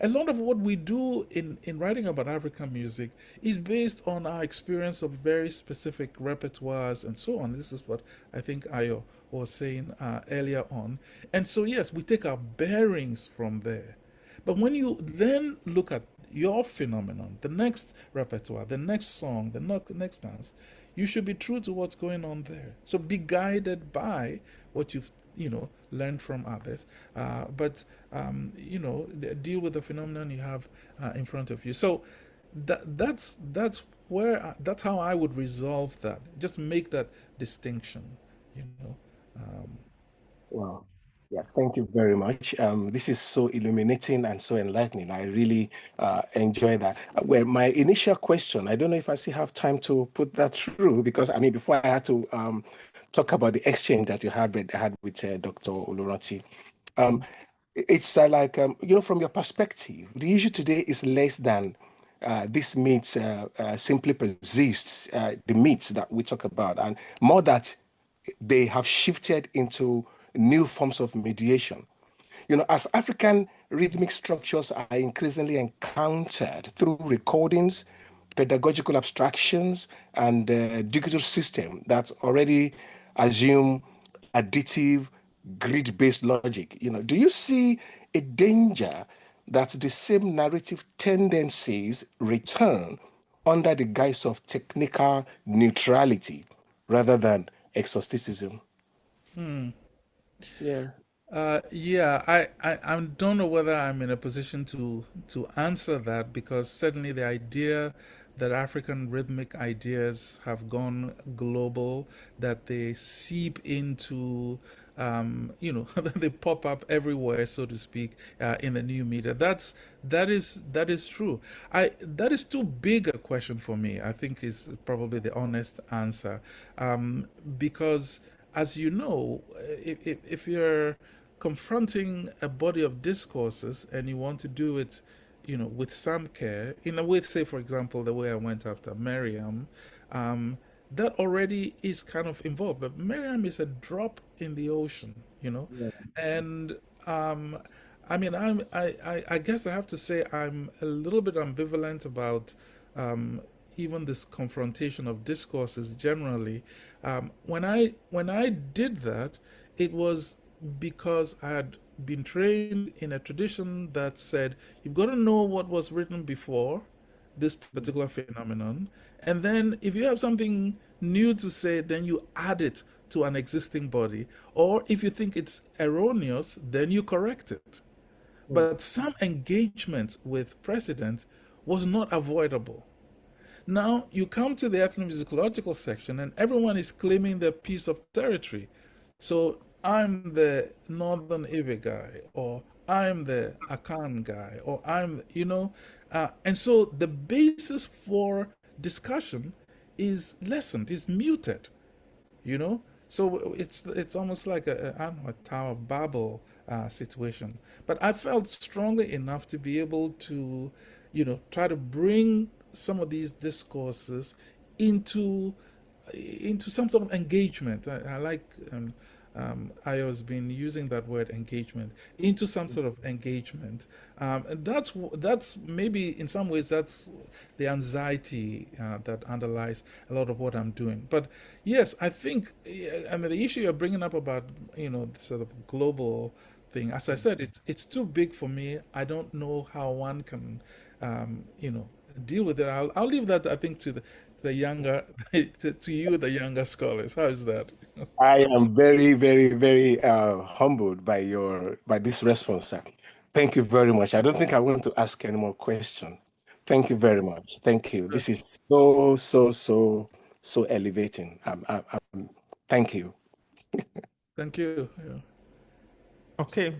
[SPEAKER 2] A lot of what we do in writing about African music is based on our experience of very specific repertoires and so on. This is what I think Ayo was saying earlier on. And so, yes, we take our bearings from there. But when you then look at your phenomenon, the next repertoire, the next song, the next dance, you should be true to what's going on there. So be guided by what you've learn from others, but deal with the phenomenon you have in front of you. So that's how I would resolve that. Just make that distinction.
[SPEAKER 4] Wow. Yeah, thank you very much. This is so illuminating and so enlightening. I really enjoy that. Well, my initial question, I don't know if I still have time to put that through, because I mean, before I had to talk about the exchange that you had with Dr. Oluranti. It's like, from your perspective, the issue today is less than these myths simply persist, the myths that we talk about, and more that they have shifted into new forms of mediation. As African rhythmic structures are increasingly encountered through recordings, pedagogical abstractions, and digital system that already assume additive grid-based logic. Do you see a danger that the same narrative tendencies return under the guise of technical neutrality rather than exoticism? Yeah.
[SPEAKER 2] Yeah, I don't know whether I'm in a position to answer that, because certainly the idea that African rhythmic ideas have gone global, that they seep into, they pop up everywhere, so to speak, in the new media. That is true. That is too big a question for me, I think, is probably the honest answer, because, as you know, if you're confronting a body of discourses and you want to do it, with some care, in a way, say, for example, the way I went after Miriam, that already is kind of involved. But Miriam is a drop in the ocean,
[SPEAKER 4] Yeah.
[SPEAKER 2] and I mean, I guess I have to say I'm a little bit ambivalent about even this confrontation of discourses generally. When I did that, it was because I had been trained in a tradition that said you've got to know what was written before this particular phenomenon, and then if you have something new to say, then you add it to an existing body, or if you think it's erroneous, then you correct it. But some engagement with precedent was not avoidable. Now you come to the ethnomusicological section, and everyone is claiming their piece of territory. So I'm the Northern Ibe guy, or I'm the Akan guy, or and so the basis for discussion is lessened, is muted, so it's almost like I don't know, a Tower of Babel situation. But I felt strongly enough to be able to, try to bring some of these discourses into some sort of engagement. I like Ayo's been using that word engagement, into some sort of engagement. And that's maybe in some ways that's the anxiety that underlies a lot of what I'm doing. But yes, I think, I mean, the issue you're bringing up about, the sort of global thing, as I said, it's too big for me. I don't know how one can, deal with it. I'll leave that, I think, to the younger, to you, the younger scholars. How is that?
[SPEAKER 4] I am very, very, very humbled by this response, sir. Thank you very much. I don't think I want to ask any more questions. Thank you very much. Thank you. This is so, so, so, so elevating. Thank you.
[SPEAKER 2] Thank you. Yeah.
[SPEAKER 1] Okay.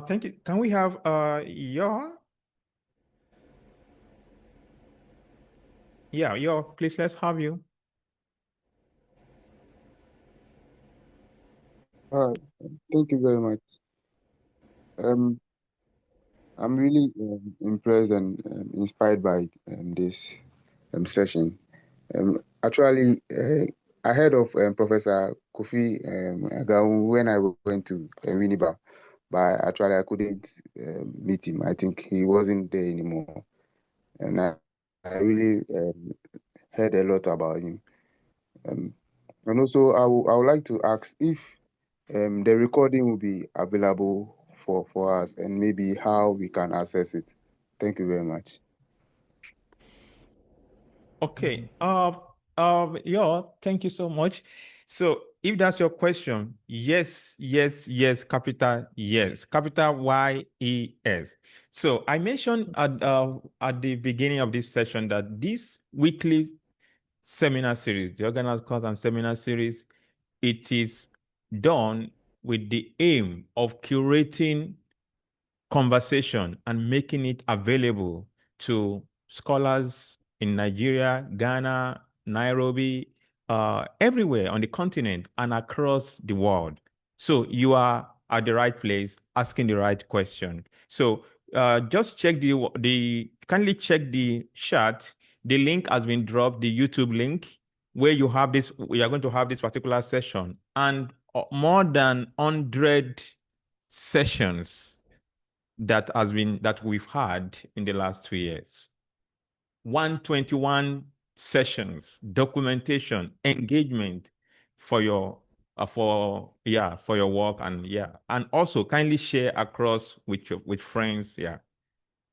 [SPEAKER 1] Thank you. Can we have your? Yeah, your. Please, let's have you.
[SPEAKER 5] All right, thank you very much. Um, I'm really impressed and inspired by this session. Actually, I heard of Professor Kofi Agawu when I went to Winneba, but actually I couldn't meet him. I think he wasn't there anymore, and I really heard a lot about him. And also, I would like to ask if the recording will be available for us, and maybe how we can access it. Thank you very much.
[SPEAKER 1] Okay. Yeah, thank you so much. So if that's your question, yes, yes, yes, capital yes, capital YES. So I mentioned at the beginning of this session that this weekly seminar series, the organized course and seminar series, it is done with the aim of curating conversation and making it available to scholars in Nigeria, Ghana, Nairobi, everywhere on the continent and across the world. So you are at the right place, asking the right question. So just check kindly check the chat. The link has been dropped, the YouTube link, where you have this, we are going to have this particular session, and more than 100 sessions that we've had in the last 2 years. 121 sessions, documentation, engagement for your for your work, and also kindly share across with friends.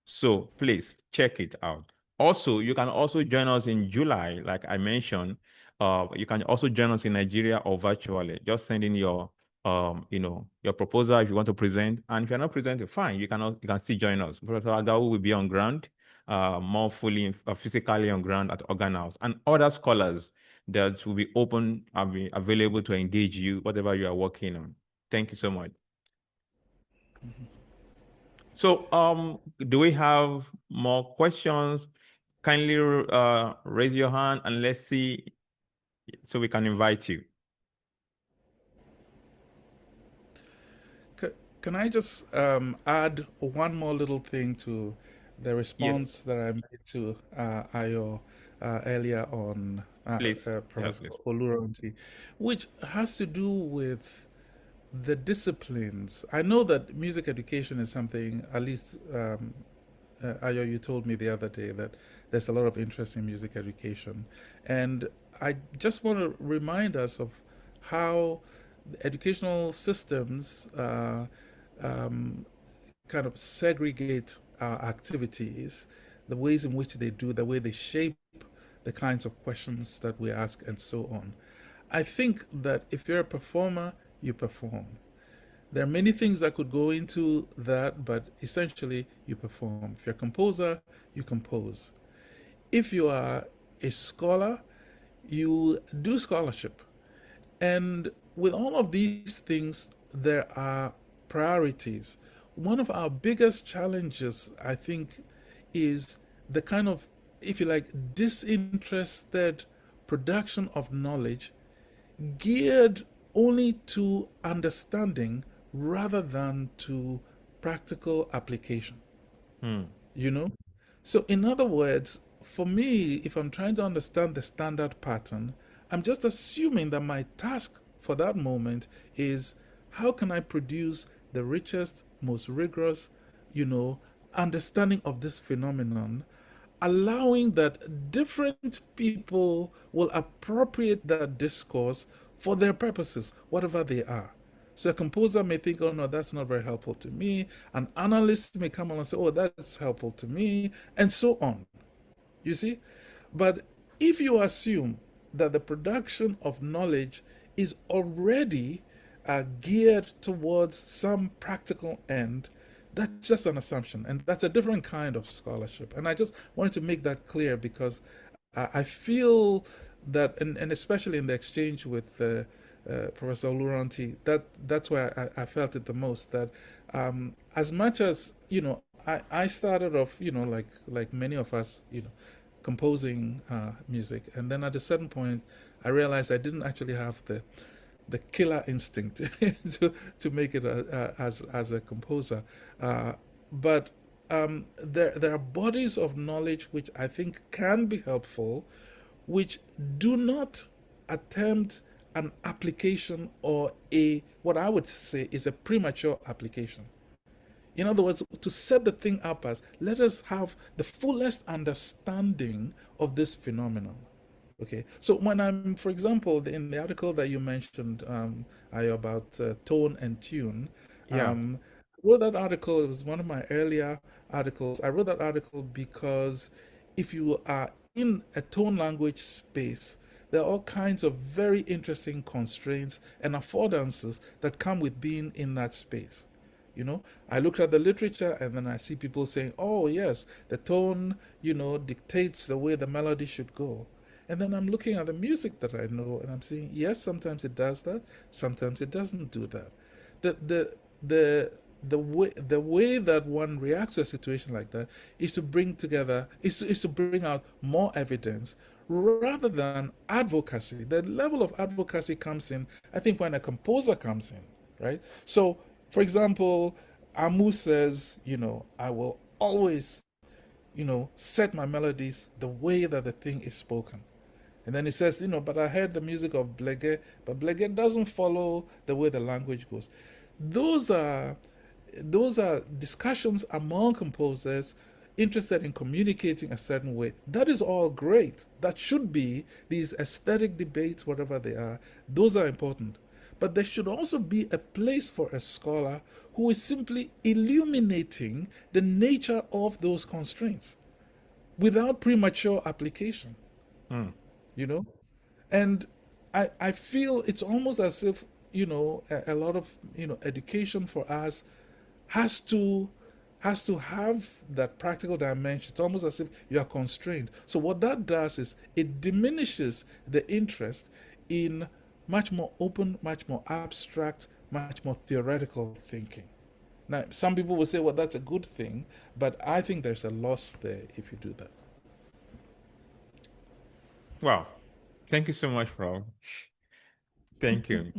[SPEAKER 1] So please check it out. Also, you can also join us in July, like I mentioned. You can also join us in Nigeria or virtually. Just send in your your proposal if you want to present. And if you're not presenting, fine. You can still join us. Professor Agawu will be on ground, more fully physically on ground at Organ House, and other scholars that will be open and be available to engage you, whatever you are working on. Thank you so much. So, do we have more questions? Kindly raise your hand and let's see, so we can invite you.
[SPEAKER 2] Can I just add one more little thing to the response that I made to Ayo earlier on,
[SPEAKER 1] Please.
[SPEAKER 2] Professor
[SPEAKER 1] Please.
[SPEAKER 2] Oluranti, which has to do with the disciplines. I know that music education is something, at least Ayo, you told me the other day that there's a lot of interest in music education. And I just want to remind us of how educational systems kind of segregate our activities, the ways in which they do, the way they shape the kinds of questions that we ask, and so on. I think that if you're a performer, you perform. There are many things that could go into that, but essentially you perform. If you're a composer, you compose. If you are a scholar, you do scholarship. And with all of these things, there are priorities. One of our biggest challenges, I think, is the kind of, if you like, disinterested production of knowledge geared only to understanding rather than to practical application. You know? So, in other words, for me, if I'm trying to understand the standard pattern, I'm just assuming that my task for that moment is how can I produce the richest, most rigorous, understanding of this phenomenon, allowing that different people will appropriate that discourse for their purposes, whatever they are. So a composer may think, oh no, that's not very helpful to me. An analyst may come on and say, oh, that's helpful to me, and so on. You see? But if you assume that the production of knowledge is already geared towards some practical end, that's just an assumption, and that's a different kind of scholarship. And I just wanted to make that clear because I feel that, and especially in the exchange with Professor Oluranti, that's where I felt it the most. That as much as I started off, like many of us, composing music, and then at a certain point, I realized I didn't actually have the killer instinct to make it as a composer. But there are bodies of knowledge which I think can be helpful, which do not attempt an application or what I would say is a premature application. In other words, to set the thing up as, let us have the fullest understanding of this phenomenon. Okay, so when I'm, for example, in the article that you mentioned, about tone and tune, I wrote that article. It was one of my earlier articles. I wrote that article because if you are in a tone language space, there are all kinds of very interesting constraints and affordances that come with being in that space. I look at the literature and then I see people saying, oh, yes, the tone, dictates the way the melody should go. And then I'm looking at the music that I know and I'm saying, yes, sometimes it does that, sometimes it doesn't do that. The way that one reacts to a situation like that is to bring together, is to bring out more evidence rather than advocacy. The level of advocacy comes in, I think, when a composer comes in, right? So, for example, Amu says, I will always, set my melodies the way that the thing is spoken. And then he says, but I heard the music of Blege, but Blege doesn't follow the way the language goes. Those are discussions among composers interested in communicating a certain way. That is all great. That should be these aesthetic debates, whatever they are. Those are important. But there should also be a place for a scholar who is simply illuminating the nature of those constraints without premature application. You know? And I feel it's almost as if, a lot of, education for us has to have that practical dimension. It's almost as if you are constrained. So what that does is it diminishes the interest in much more open, much more abstract, much more theoretical thinking. Now, some people will say, well, that's a good thing, but I think there's a loss there if you do that.
[SPEAKER 1] Wow. Thank you so much, Prof. Thank you.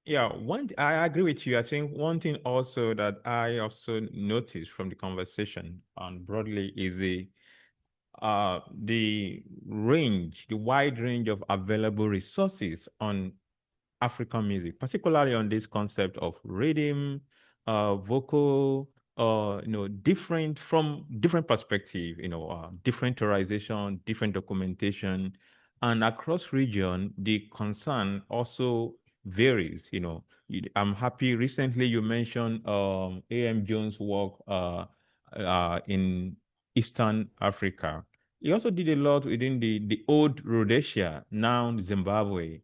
[SPEAKER 1] Yeah, I agree with you. I think one thing also that I also noticed from the conversation and broadly is the wide range of available resources on African music, particularly on this concept of rhythm, vocal, different from different perspective, different theorization, different documentation, and across region, the concern also varies. I'm happy. Recently, you mentioned A.M. Jones' work in Eastern Africa. He also did a lot within the old Rhodesia, now Zimbabwe,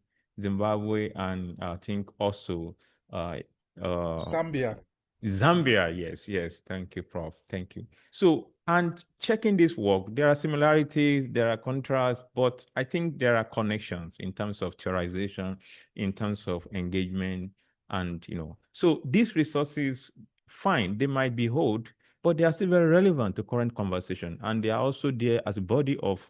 [SPEAKER 1] and I think also uh,
[SPEAKER 2] Zambia.
[SPEAKER 1] Zambia. Yes, yes. Thank you, Prof. Thank you. So, and checking this work, there are similarities, there are contrasts, but I think there are connections in terms of theorization, in terms of engagement, and so these resources, fine, they might be old, but they are still very relevant to current conversation, and they are also there as a body of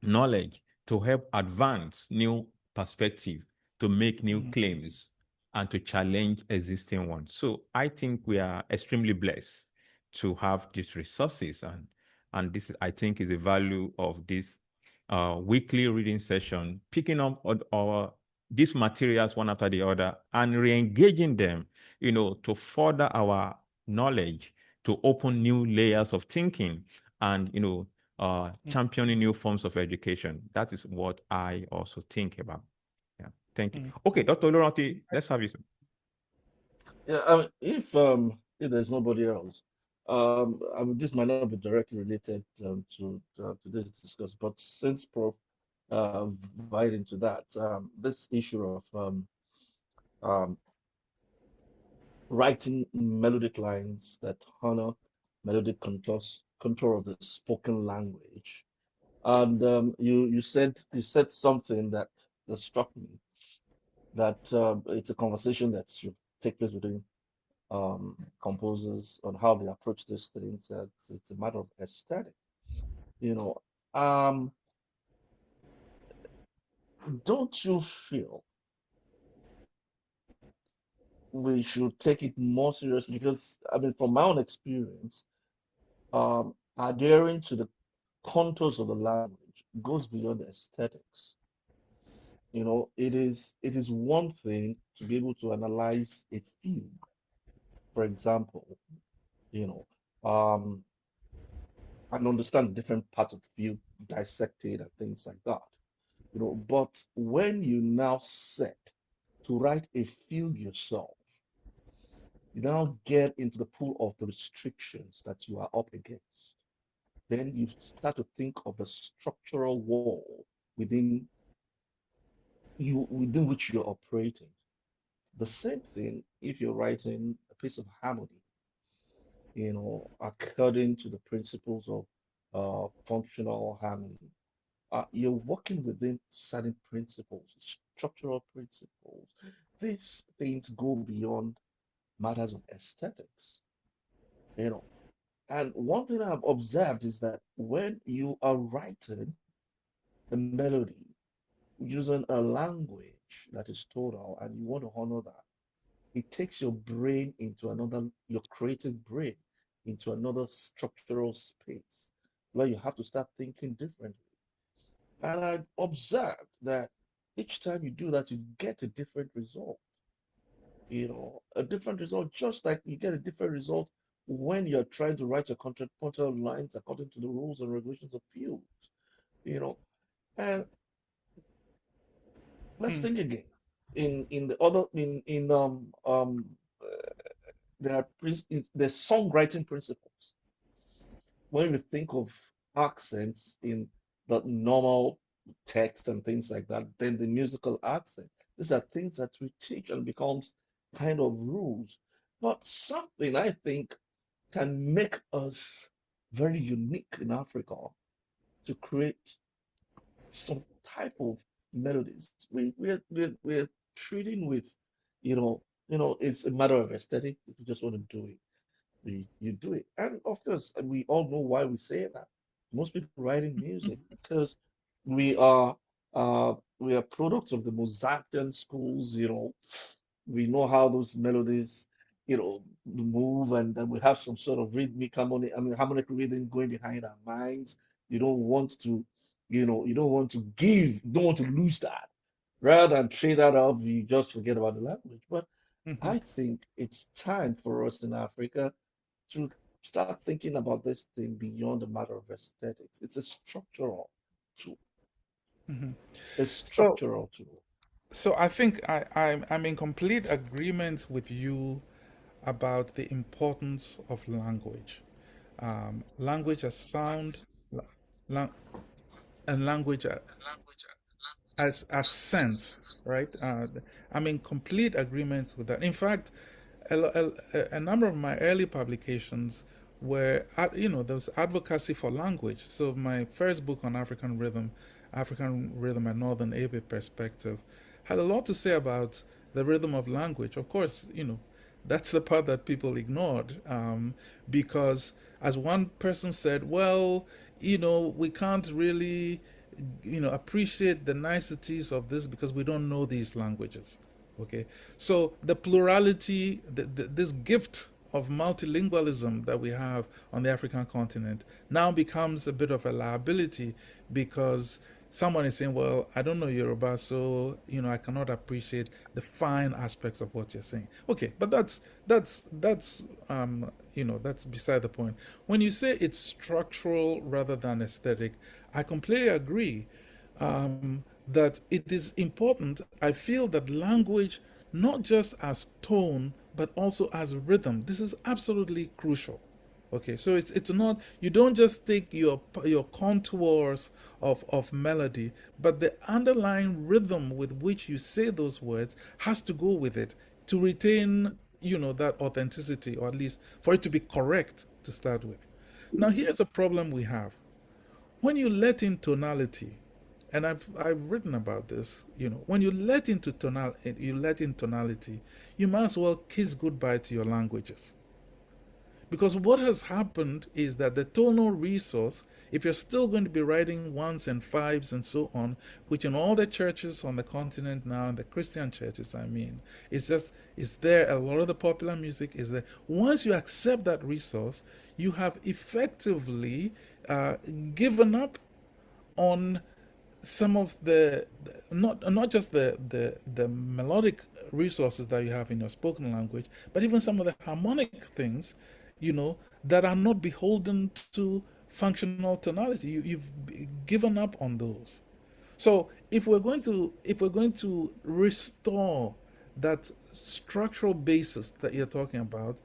[SPEAKER 1] knowledge to help advance new perspective, to make new claims, and to challenge existing ones. So I think we are extremely blessed to have these resources, and this, I think, is the value of this weekly reading session, picking up our these materials one after the other and re-engaging them, to further our knowledge, to open new layers of thinking, and championing new forms of education. That is what I also think about. Yeah, thank you. Okay, Dr. Laurenti, let's have you.
[SPEAKER 3] Yeah, if there's nobody else, this might not be directly related to this discussion, but since Prof right into that, this issue of um, writing melodic lines that honor melodic contour of the spoken language, and you said something that struck me, that it's a conversation that should take place between composers on how they approach these things. It's a matter of aesthetic, you know. Um, don't you feel we should take it more seriously? Because I mean, from my own experience, adhering to the contours of the language goes beyond aesthetics. It is one thing to be able to analyze a fugue, for example, you know, um, and understand different parts of the fugue, dissect it and things like that. But when you now set to write a fugue yourself, you now get into the pool of the restrictions that you are up against. Then you start to think of the structural wall within which you're operating. The same thing if you're writing a piece of harmony, according to the principles of functional harmony. You're working within certain principles, structural principles. These things go beyond matters of aesthetics, you know. And one thing I've observed is that when you are writing a melody using a language that is tonal and you want to honor that, it takes your brain into your creative brain into another structural space where you have to start thinking differently. And I observed that each time you do that, you get a different result. a different result, just like you get a different result when you're trying to write your contrapuntal lines according to the rules and regulations of fields, you know. And let's think again. In the other in there are there's songwriting principles. When we think of accents in the normal text and things like that, then the musical accent. These are things that we teach and becomes kind of rules. But something I think can make us very unique in Africa to create some type of melodies. We're treating with, it's a matter of aesthetic. If you just want to do it, you do it. And of course, we all know why we say that. Most people writing music because we are we are products of the Mozartian schools. We know how those melodies, move, and then we have some sort of rhythmic harmonic rhythm going behind our minds. You don't want to, you don't want to give, you don't want to lose that. Rather than trade that off, you just forget about the language. But I think it's time for us in Africa to start thinking about this thing beyond the matter of aesthetics. It's a structural tool. A
[SPEAKER 2] So,
[SPEAKER 3] structural tool.
[SPEAKER 2] so I think I'm in complete agreement with you about the importance of language. Language as sound, lang- and language as sense, right? I'm in complete agreement with that. In fact, a number of my early publications were, there was advocacy for language. So my first book on African rhythm and Northern Abe perspective, had a lot to say about the rhythm of language. Of course, that's the part that people ignored, because, as one person said, well, we can't really, appreciate the niceties of this because we don't know these languages. Okay, so the plurality, this gift of multilingualism that we have on the African continent now becomes a bit of a liability, because someone is saying, well, I don't know Yoruba, so I cannot appreciate the fine aspects of what you're saying. Okay, but that's beside the point. When you say it's structural rather than aesthetic, I completely agree, that it is important. I feel that language, not just as tone, but also as rhythm, this is absolutely crucial. Okay, so it's not, you don't just take your contours of melody, but the underlying rhythm with which you say those words has to go with it to retain, that authenticity, or at least for it to be correct to start with. Now here's a problem we have. When you let in tonality, and I've written about this, when you let in tonality, you might as well kiss goodbye to your languages. Because what has happened is that the tonal resource, if you're still going to be writing ones and fives and so on, which in all the churches on the continent now, and the Christian churches, it's there. A lot of the popular music is there. Once you accept that resource, you have effectively uh, given up on some of not just the melodic resources that you have in your spoken language, but even some of the harmonic things, that are not beholden to functional tonality. You've given up on those. So if we're going to restore that structural basis that you're talking about,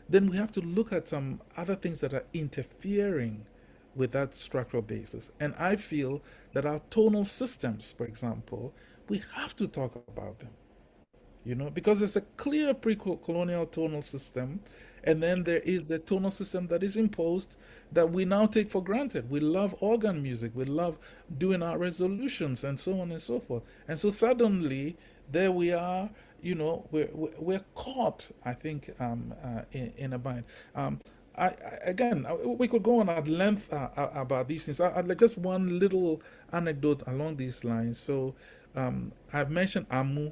[SPEAKER 2] then we have to look at some other things that are interfering with that structural basis. And I feel that our tonal systems, for example, we have to talk about them, because there's a clear pre-colonial tonal system, and then there is the tonal system that is imposed that we now take for granted. We love organ music, we love doing our resolutions, and so on and so forth. And so suddenly, there we are. We're caught, I think, in a bind. Again, we could go on at length about these things. Just one little anecdote along these lines. So, I've mentioned Amu.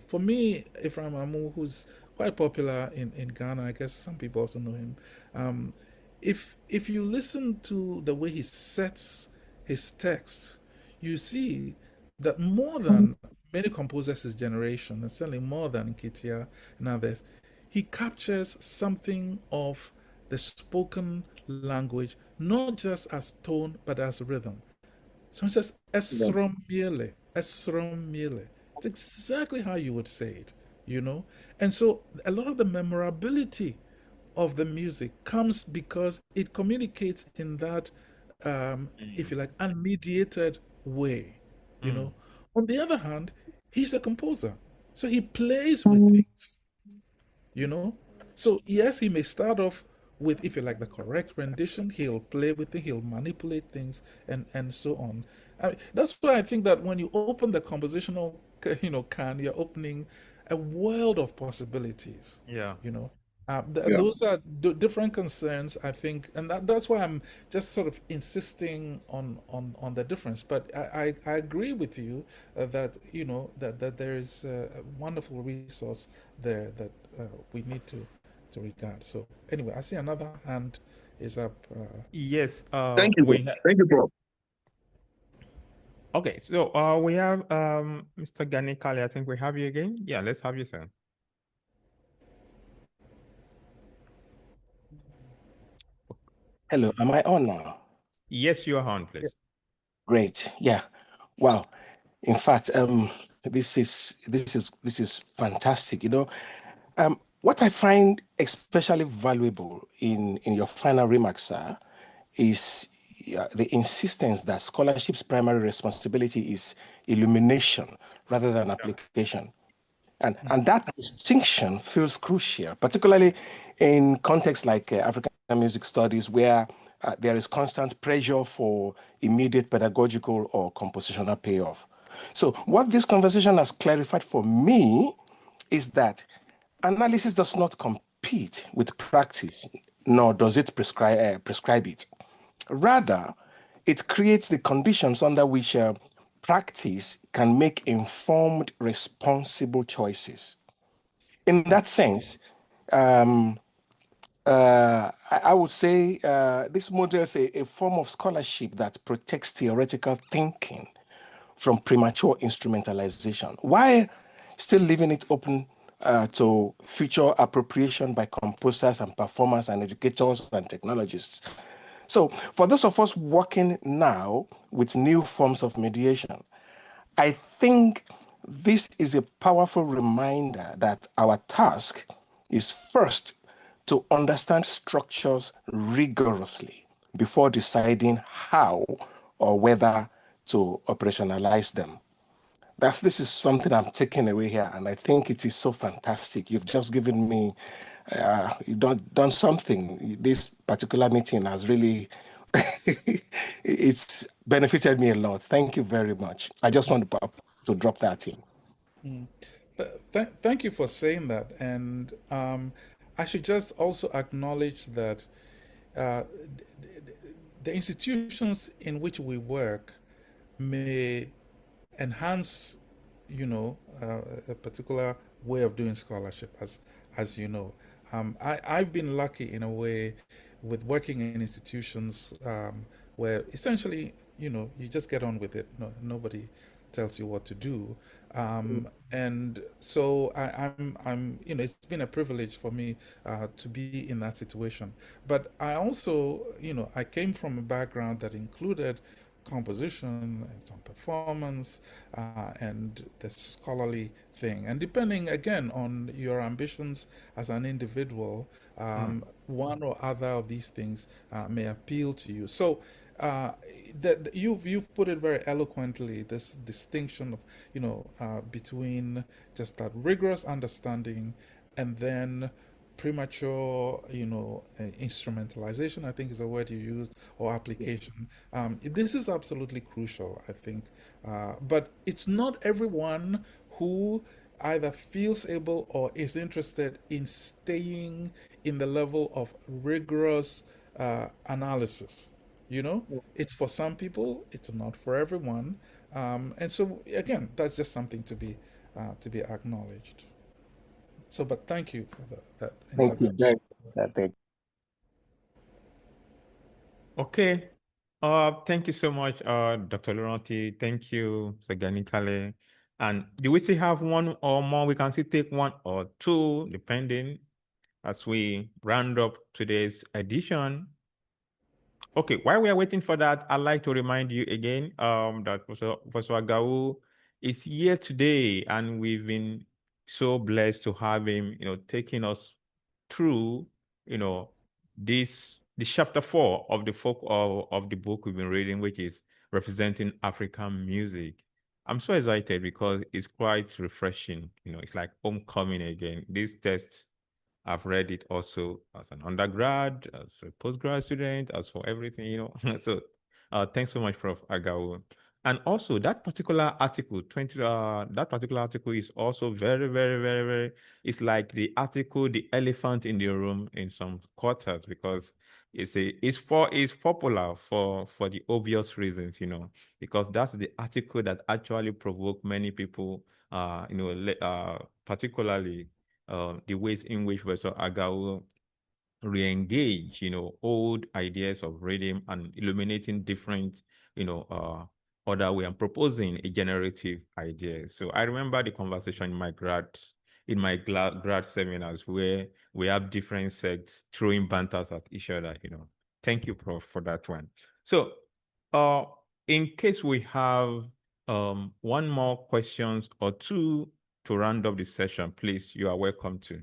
[SPEAKER 2] For me, Ephraim Amu, who's quite popular in Ghana, I guess some people also know him. If you listen to the way he sets his texts, you see that more than many composers his generation, and certainly more than Kitia and others, he captures something of the spoken language, not just as tone, but as rhythm. So it says
[SPEAKER 4] Yeah.
[SPEAKER 2] esrom miele, esrom miele. It's exactly how you would say it, you know? And so a lot of the memorability of the music comes because it communicates in that, if you like, unmediated way, you know? On the other hand, he's a composer. So he plays with things, you know. So yes, he may start off with, if you like, the correct rendition. He'll play with it, he'll manipulate things, and so on. I mean, that's why I think that when you open the compositional, can, you're opening a world of possibilities.
[SPEAKER 1] Yeah.
[SPEAKER 2] You know,
[SPEAKER 4] Yeah.
[SPEAKER 2] those are different concerns, I think, and that's why I'm just sort of insisting on the difference. But I agree with you that that there is a wonderful resource there that we need to regard. So anyway, I see another hand is up.
[SPEAKER 1] Yes.
[SPEAKER 6] Thank you, Prof. Thank you, Prof.
[SPEAKER 1] Okay. So we have Mr. Gani Kali. I think we have you again. Yeah. Let's have you, sir.
[SPEAKER 4] Hello, am I on now?
[SPEAKER 1] Yes, you are on, please.
[SPEAKER 4] Great. Yeah. Wow. In fact, this is fantastic. What I find especially valuable in your final remarks, sir, is the insistence that scholarship's primary responsibility is illumination rather than application. And that distinction feels crucial, particularly in contexts like African music studies, where there is constant pressure for immediate pedagogical or compositional payoff. So, what this conversation has clarified for me is that analysis does not compete with practice, nor does it prescribe it. Rather, it creates the conditions under which practice can make informed, responsible choices. In that sense, um, I would say this model is a form of scholarship that protects theoretical thinking from premature instrumentalization, while still leaving it open to future appropriation by composers and performers and educators and technologists. So, for those of us working now with new forms of mediation, I think this is a powerful reminder that our task is first to understand structures rigorously before deciding how or whether to operationalize them. This is something I'm taking away here, and I think it is so fantastic. You've just given me, you've done something. This particular meeting has really, it's benefited me a lot. Thank you very much. I just want to drop that in.
[SPEAKER 2] Thank you for saying that, and I should just also acknowledge that uh, the institutions in which we work may enhance, a particular way of doing scholarship, as you know. I've been lucky in a way with working in institutions where essentially, you just get on with it. No, nobody tells you what to do. And so I'm, it's been a privilege for me to be in that situation. But I also, I came from a background that included composition and some performance and the scholarly thing. And depending again on your ambitions as an individual, one or other of these things may appeal to you. So you've put it very eloquently, this distinction of between just that rigorous understanding and then premature instrumentalization, I think is the word you used, or application. This is absolutely crucial, I think, but it's not everyone who either feels able or is interested in staying in the level of rigorous analysis. It's for some people, it's not for everyone, and so again, that's just something to be acknowledged. So, but thank you for that
[SPEAKER 4] Thank you
[SPEAKER 2] intervention.
[SPEAKER 4] very much, sir.
[SPEAKER 1] Okay. Thank you so much, Dr. Laurenti. Thank you, Mr. Gani Kale. And do we still have one or more? We can still take one or two, depending, as we round up today's edition. Okay, while we are waiting for that, I'd like to remind you again that Professor Agawu is here today, and we've been so blessed to have him, taking us through, the chapter 4 of the book we've been reading, which is representing African music. I'm so excited because it's quite refreshing. It's like homecoming again. These tests, I've read it also as an undergrad, as a postgrad student, as for everything. So thanks so much, Prof. Agawu. And also that particular article, that particular article is also very, very, very, very, it's like the article, the elephant in the room in some quarters, because it's popular for the obvious reasons, because that's the article that actually provoked many people, particularly the ways in which Professor Agawu re-engage, old ideas of rhythm and illuminating different, other way and proposing a generative idea. So I remember the conversation in my grad seminars where we have different sects throwing banters at each other, Thank you, Prof, for that one. So in case we have one more questions or two to round up the session, please, you are welcome to.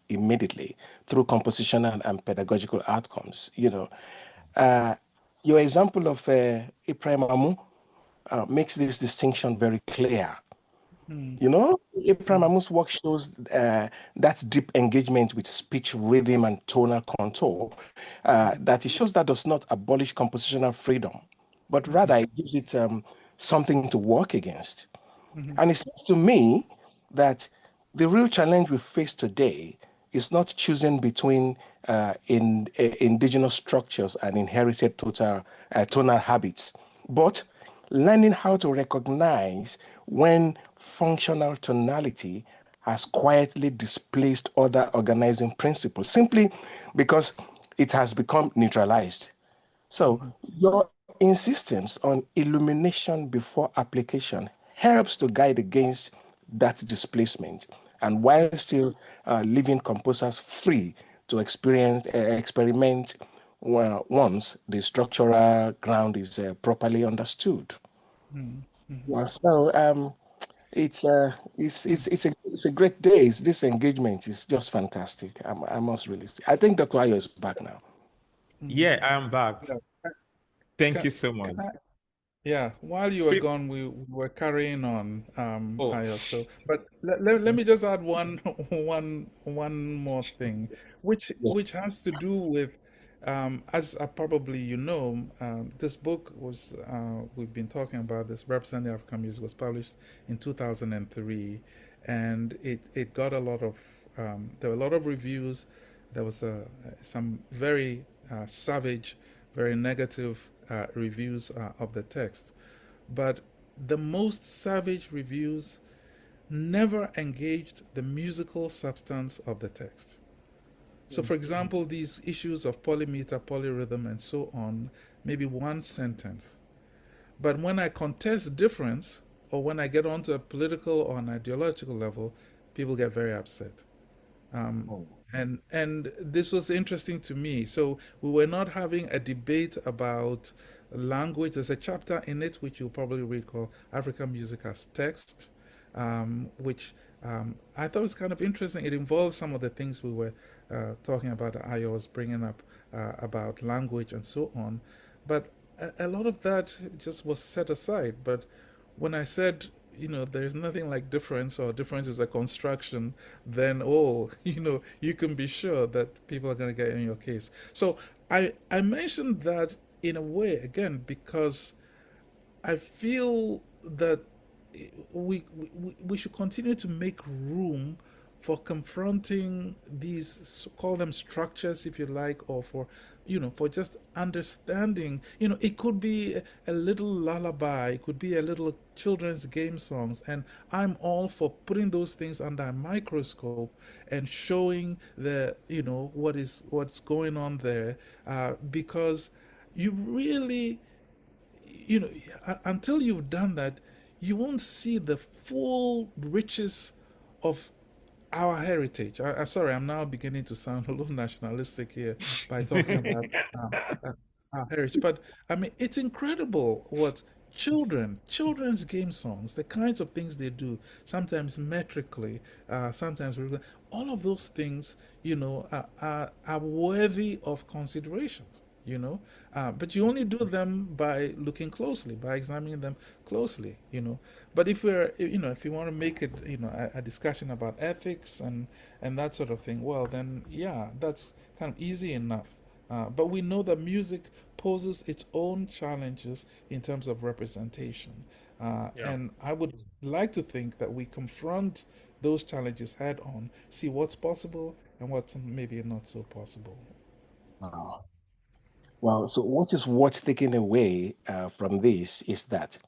[SPEAKER 4] Immediately through compositional and pedagogical outcomes. Your example of Ibrahim Amu makes this distinction very clear. Ibrahim Amu's work shows that deep engagement with speech, rhythm, and tonal contour, that it shows that does not abolish compositional freedom, but rather it gives it something to work against. And it seems to me that the real challenge we face today is not choosing between indigenous structures and inherited tonal habits, but learning how to recognize when functional tonality has quietly displaced other organizing principles simply because it has become neutralized. So your insistence on illumination before application helps to guide against that displacement, and while still leaving composers free to experiment once the structural ground is properly understood. Well, so it's a great day. This engagement is just fantastic. I must really say. I think Dr. Ayo is back now.
[SPEAKER 1] Yeah, I'm back. Thank you so much.
[SPEAKER 2] Yeah, while you were gone, we were carrying on, Ayo. So, but let me just add one more thing, which has to do with, as probably this book was we've been talking about this, Representing African Music, was published in 2003, and it got a lot of there were a lot of reviews. There was some very savage, very negative reviews of the text. But the most savage reviews never engaged the musical substance of the text. So, for example, these issues of polymeter, polyrhythm, and so on, maybe one sentence. But when I contest difference, or when I get onto a political or an ideological level, people get very upset. And this was interesting to me. So we were not having a debate about language. There's a chapter in it which you'll probably read called African Music as Text, which I thought was kind of interesting. It involves some of the things we were talking about, that Ayo was bringing up about language and so on. But a lot of that just was set aside. But when I said, there's nothing like difference, or difference is a construction, then, you can be sure that people are going to get in your case. So I mentioned that in a way, again, because I feel that we should continue to make room for confronting these, call them structures if you like, or for just understanding. It could be a little lullaby, it could be a little children's game songs, and I'm all for putting those things under a microscope and showing what's going on there, because you really, until you've done that, you won't see the full riches of our heritage. I'm sorry, I'm now beginning to sound a little nationalistic here by talking about uh, our heritage. But I mean, it's incredible what children's game songs, the kinds of things they do, sometimes metrically, sometimes all of those things, are worthy of consideration. But you only do them by looking closely, by examining them closely. But if you want to make it, a discussion about ethics and that sort of thing, well, then yeah, that's kind of easy enough. But we know that music poses its own challenges in terms of representation.
[SPEAKER 1] Yeah.
[SPEAKER 2] And I would like to think that we confront those challenges head on, see what's possible and what's maybe not so possible.
[SPEAKER 4] Wow. Well, so what is worth taking away from this is that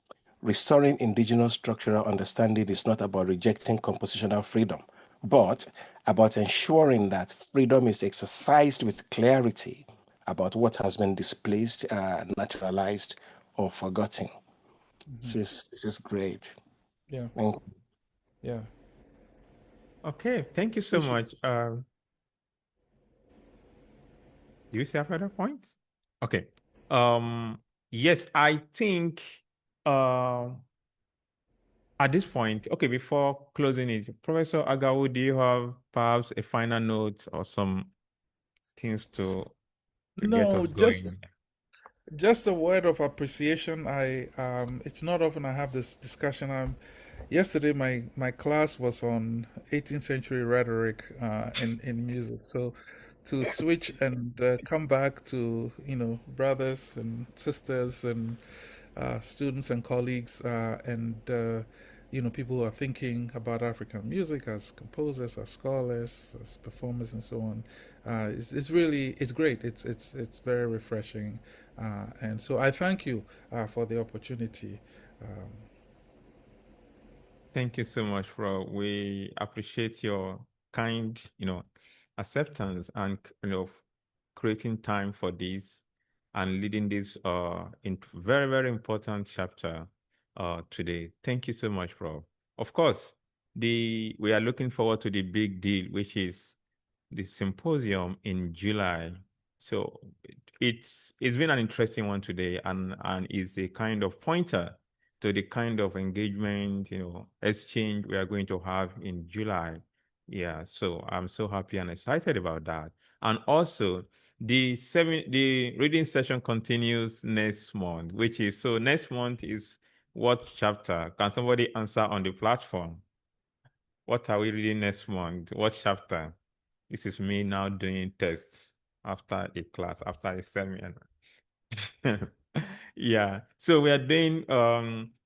[SPEAKER 4] restoring indigenous structural understanding is not about rejecting compositional freedom, but about ensuring that freedom is exercised with clarity about what has been displaced, naturalized, or forgotten. This is great.
[SPEAKER 2] Yeah,
[SPEAKER 4] Thank you.
[SPEAKER 2] yeah.
[SPEAKER 1] Okay, thank you so much. Do you see further points? Okay. Yes, I think uh, at this point, okay, before closing it, Professor Agawu, do you have perhaps a final note or some things to get
[SPEAKER 2] No,
[SPEAKER 1] us going?
[SPEAKER 2] just a word of appreciation. It's not often I have this discussion. Yesterday my class was on 18th century rhetoric in music. So to switch and come back to brothers and sisters and students and colleagues and people who are thinking about African music as composers, as scholars, as performers, and so on. It's really it's great. It's very refreshing, and so I thank you for the opportunity. Um,
[SPEAKER 1] Thank you so much, Prof. We appreciate your kind, acceptance and creating time for this and leading this in very, very important chapter today. Thank you so much, Prof. Of course, we are looking forward to the big deal, which is the symposium in July. So it's been an interesting one today and is a kind of pointer to the kind of engagement, exchange we are going to have in July. Yeah, so I'm so happy and excited about that. And also the reading session continues next month, which is so next month is what chapter? Can somebody answer on the platform? What are we reading next month? What chapter? This is me now doing tests after a class, after a seminar. Yeah. So we are doing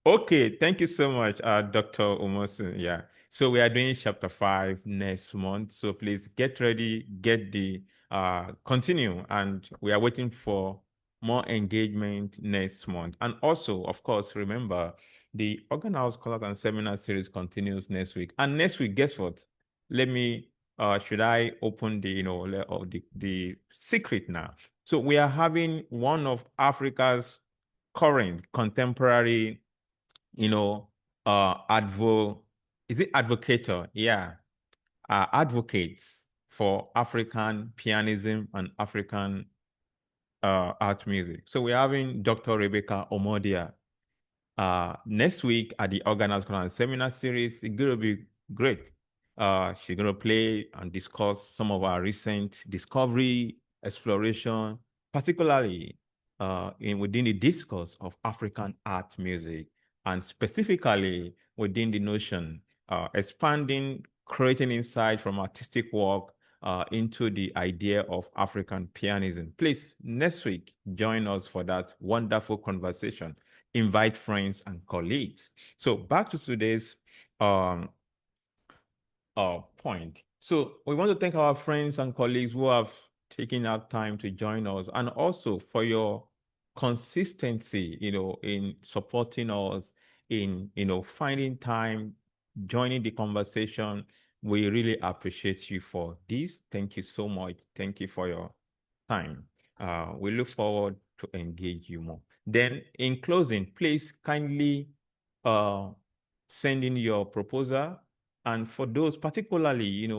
[SPEAKER 1] okay, thank you so much, Dr. Omosun. Yeah. So we are doing chapter 5 next month. So please get ready, get the continue, and we are waiting for more engagement next month. And also, of course, remember the Organhouse Scholars and Seminar series continues next week. And next week, guess what? Let me should I open the the secret now? So we are having one of Africa's current contemporary, is it advocator? Yeah, advocates for African pianism and African art music. So we're having Dr. Rebecca Omodia next week at the Organized Conference Seminar Series. It's going to be great. She's going to play and discuss some of our recent discovery, exploration, particularly within the discourse of African art music, and specifically within the notion expanding, creating insight from artistic work into the idea of African pianism. Please, next week, join us for that wonderful conversation. Invite friends and colleagues. So back to today's um, point. So we want to thank our friends and colleagues who have taken out time to join us, and also for your consistency, in supporting us, in finding time, joining the conversation. We really appreciate you for this. Thank you so much. Thank you for your time. We look forward to engage you more. Then, in closing, please kindly sending your proposal. And for those particularly,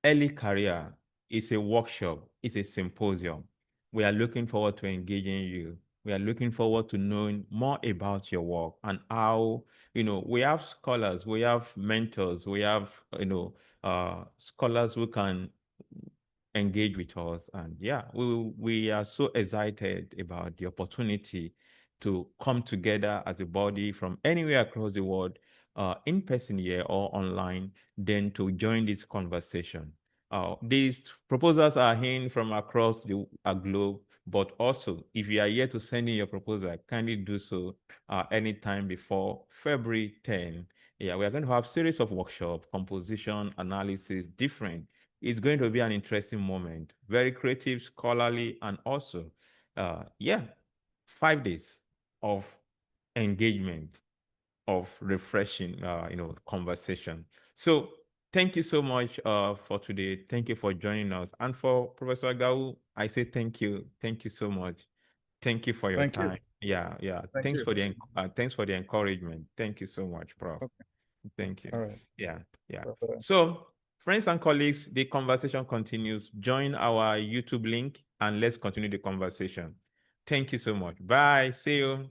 [SPEAKER 1] early career, it's a workshop, it's a symposium. We are looking forward to engaging you. We are looking forward to knowing more about your work and how, we have scholars, we have mentors, we have, scholars who can engage with us. And yeah, we are so excited about the opportunity to come together as a body from anywhere across the world, in person here or online, then to join this conversation. These proposals are in from across the globe, but also if you are here to send in your proposal, kindly do so anytime before February 10. Yeah, we are going to have series of workshops, composition, analysis, different. It's going to be an interesting moment, very creative, scholarly, and also, yeah, 5 days of engagement, of refreshing, conversation. So thank you so much for today. Thank you for joining us. And for Professor Agawu, I say thank you. Thank you so much. Thank you for your
[SPEAKER 2] Thank you.
[SPEAKER 1] time. Yeah, yeah.
[SPEAKER 2] Thank
[SPEAKER 1] Thanks
[SPEAKER 2] you.
[SPEAKER 1] for the encouragement. Thank you so much, Prof.
[SPEAKER 2] Okay.
[SPEAKER 1] Thank you.
[SPEAKER 2] All right.
[SPEAKER 1] Yeah, yeah.
[SPEAKER 2] Bye-bye.
[SPEAKER 1] So, friends and colleagues, the conversation continues. Join our YouTube link and let's continue the conversation. Thank you so much. Bye. See you.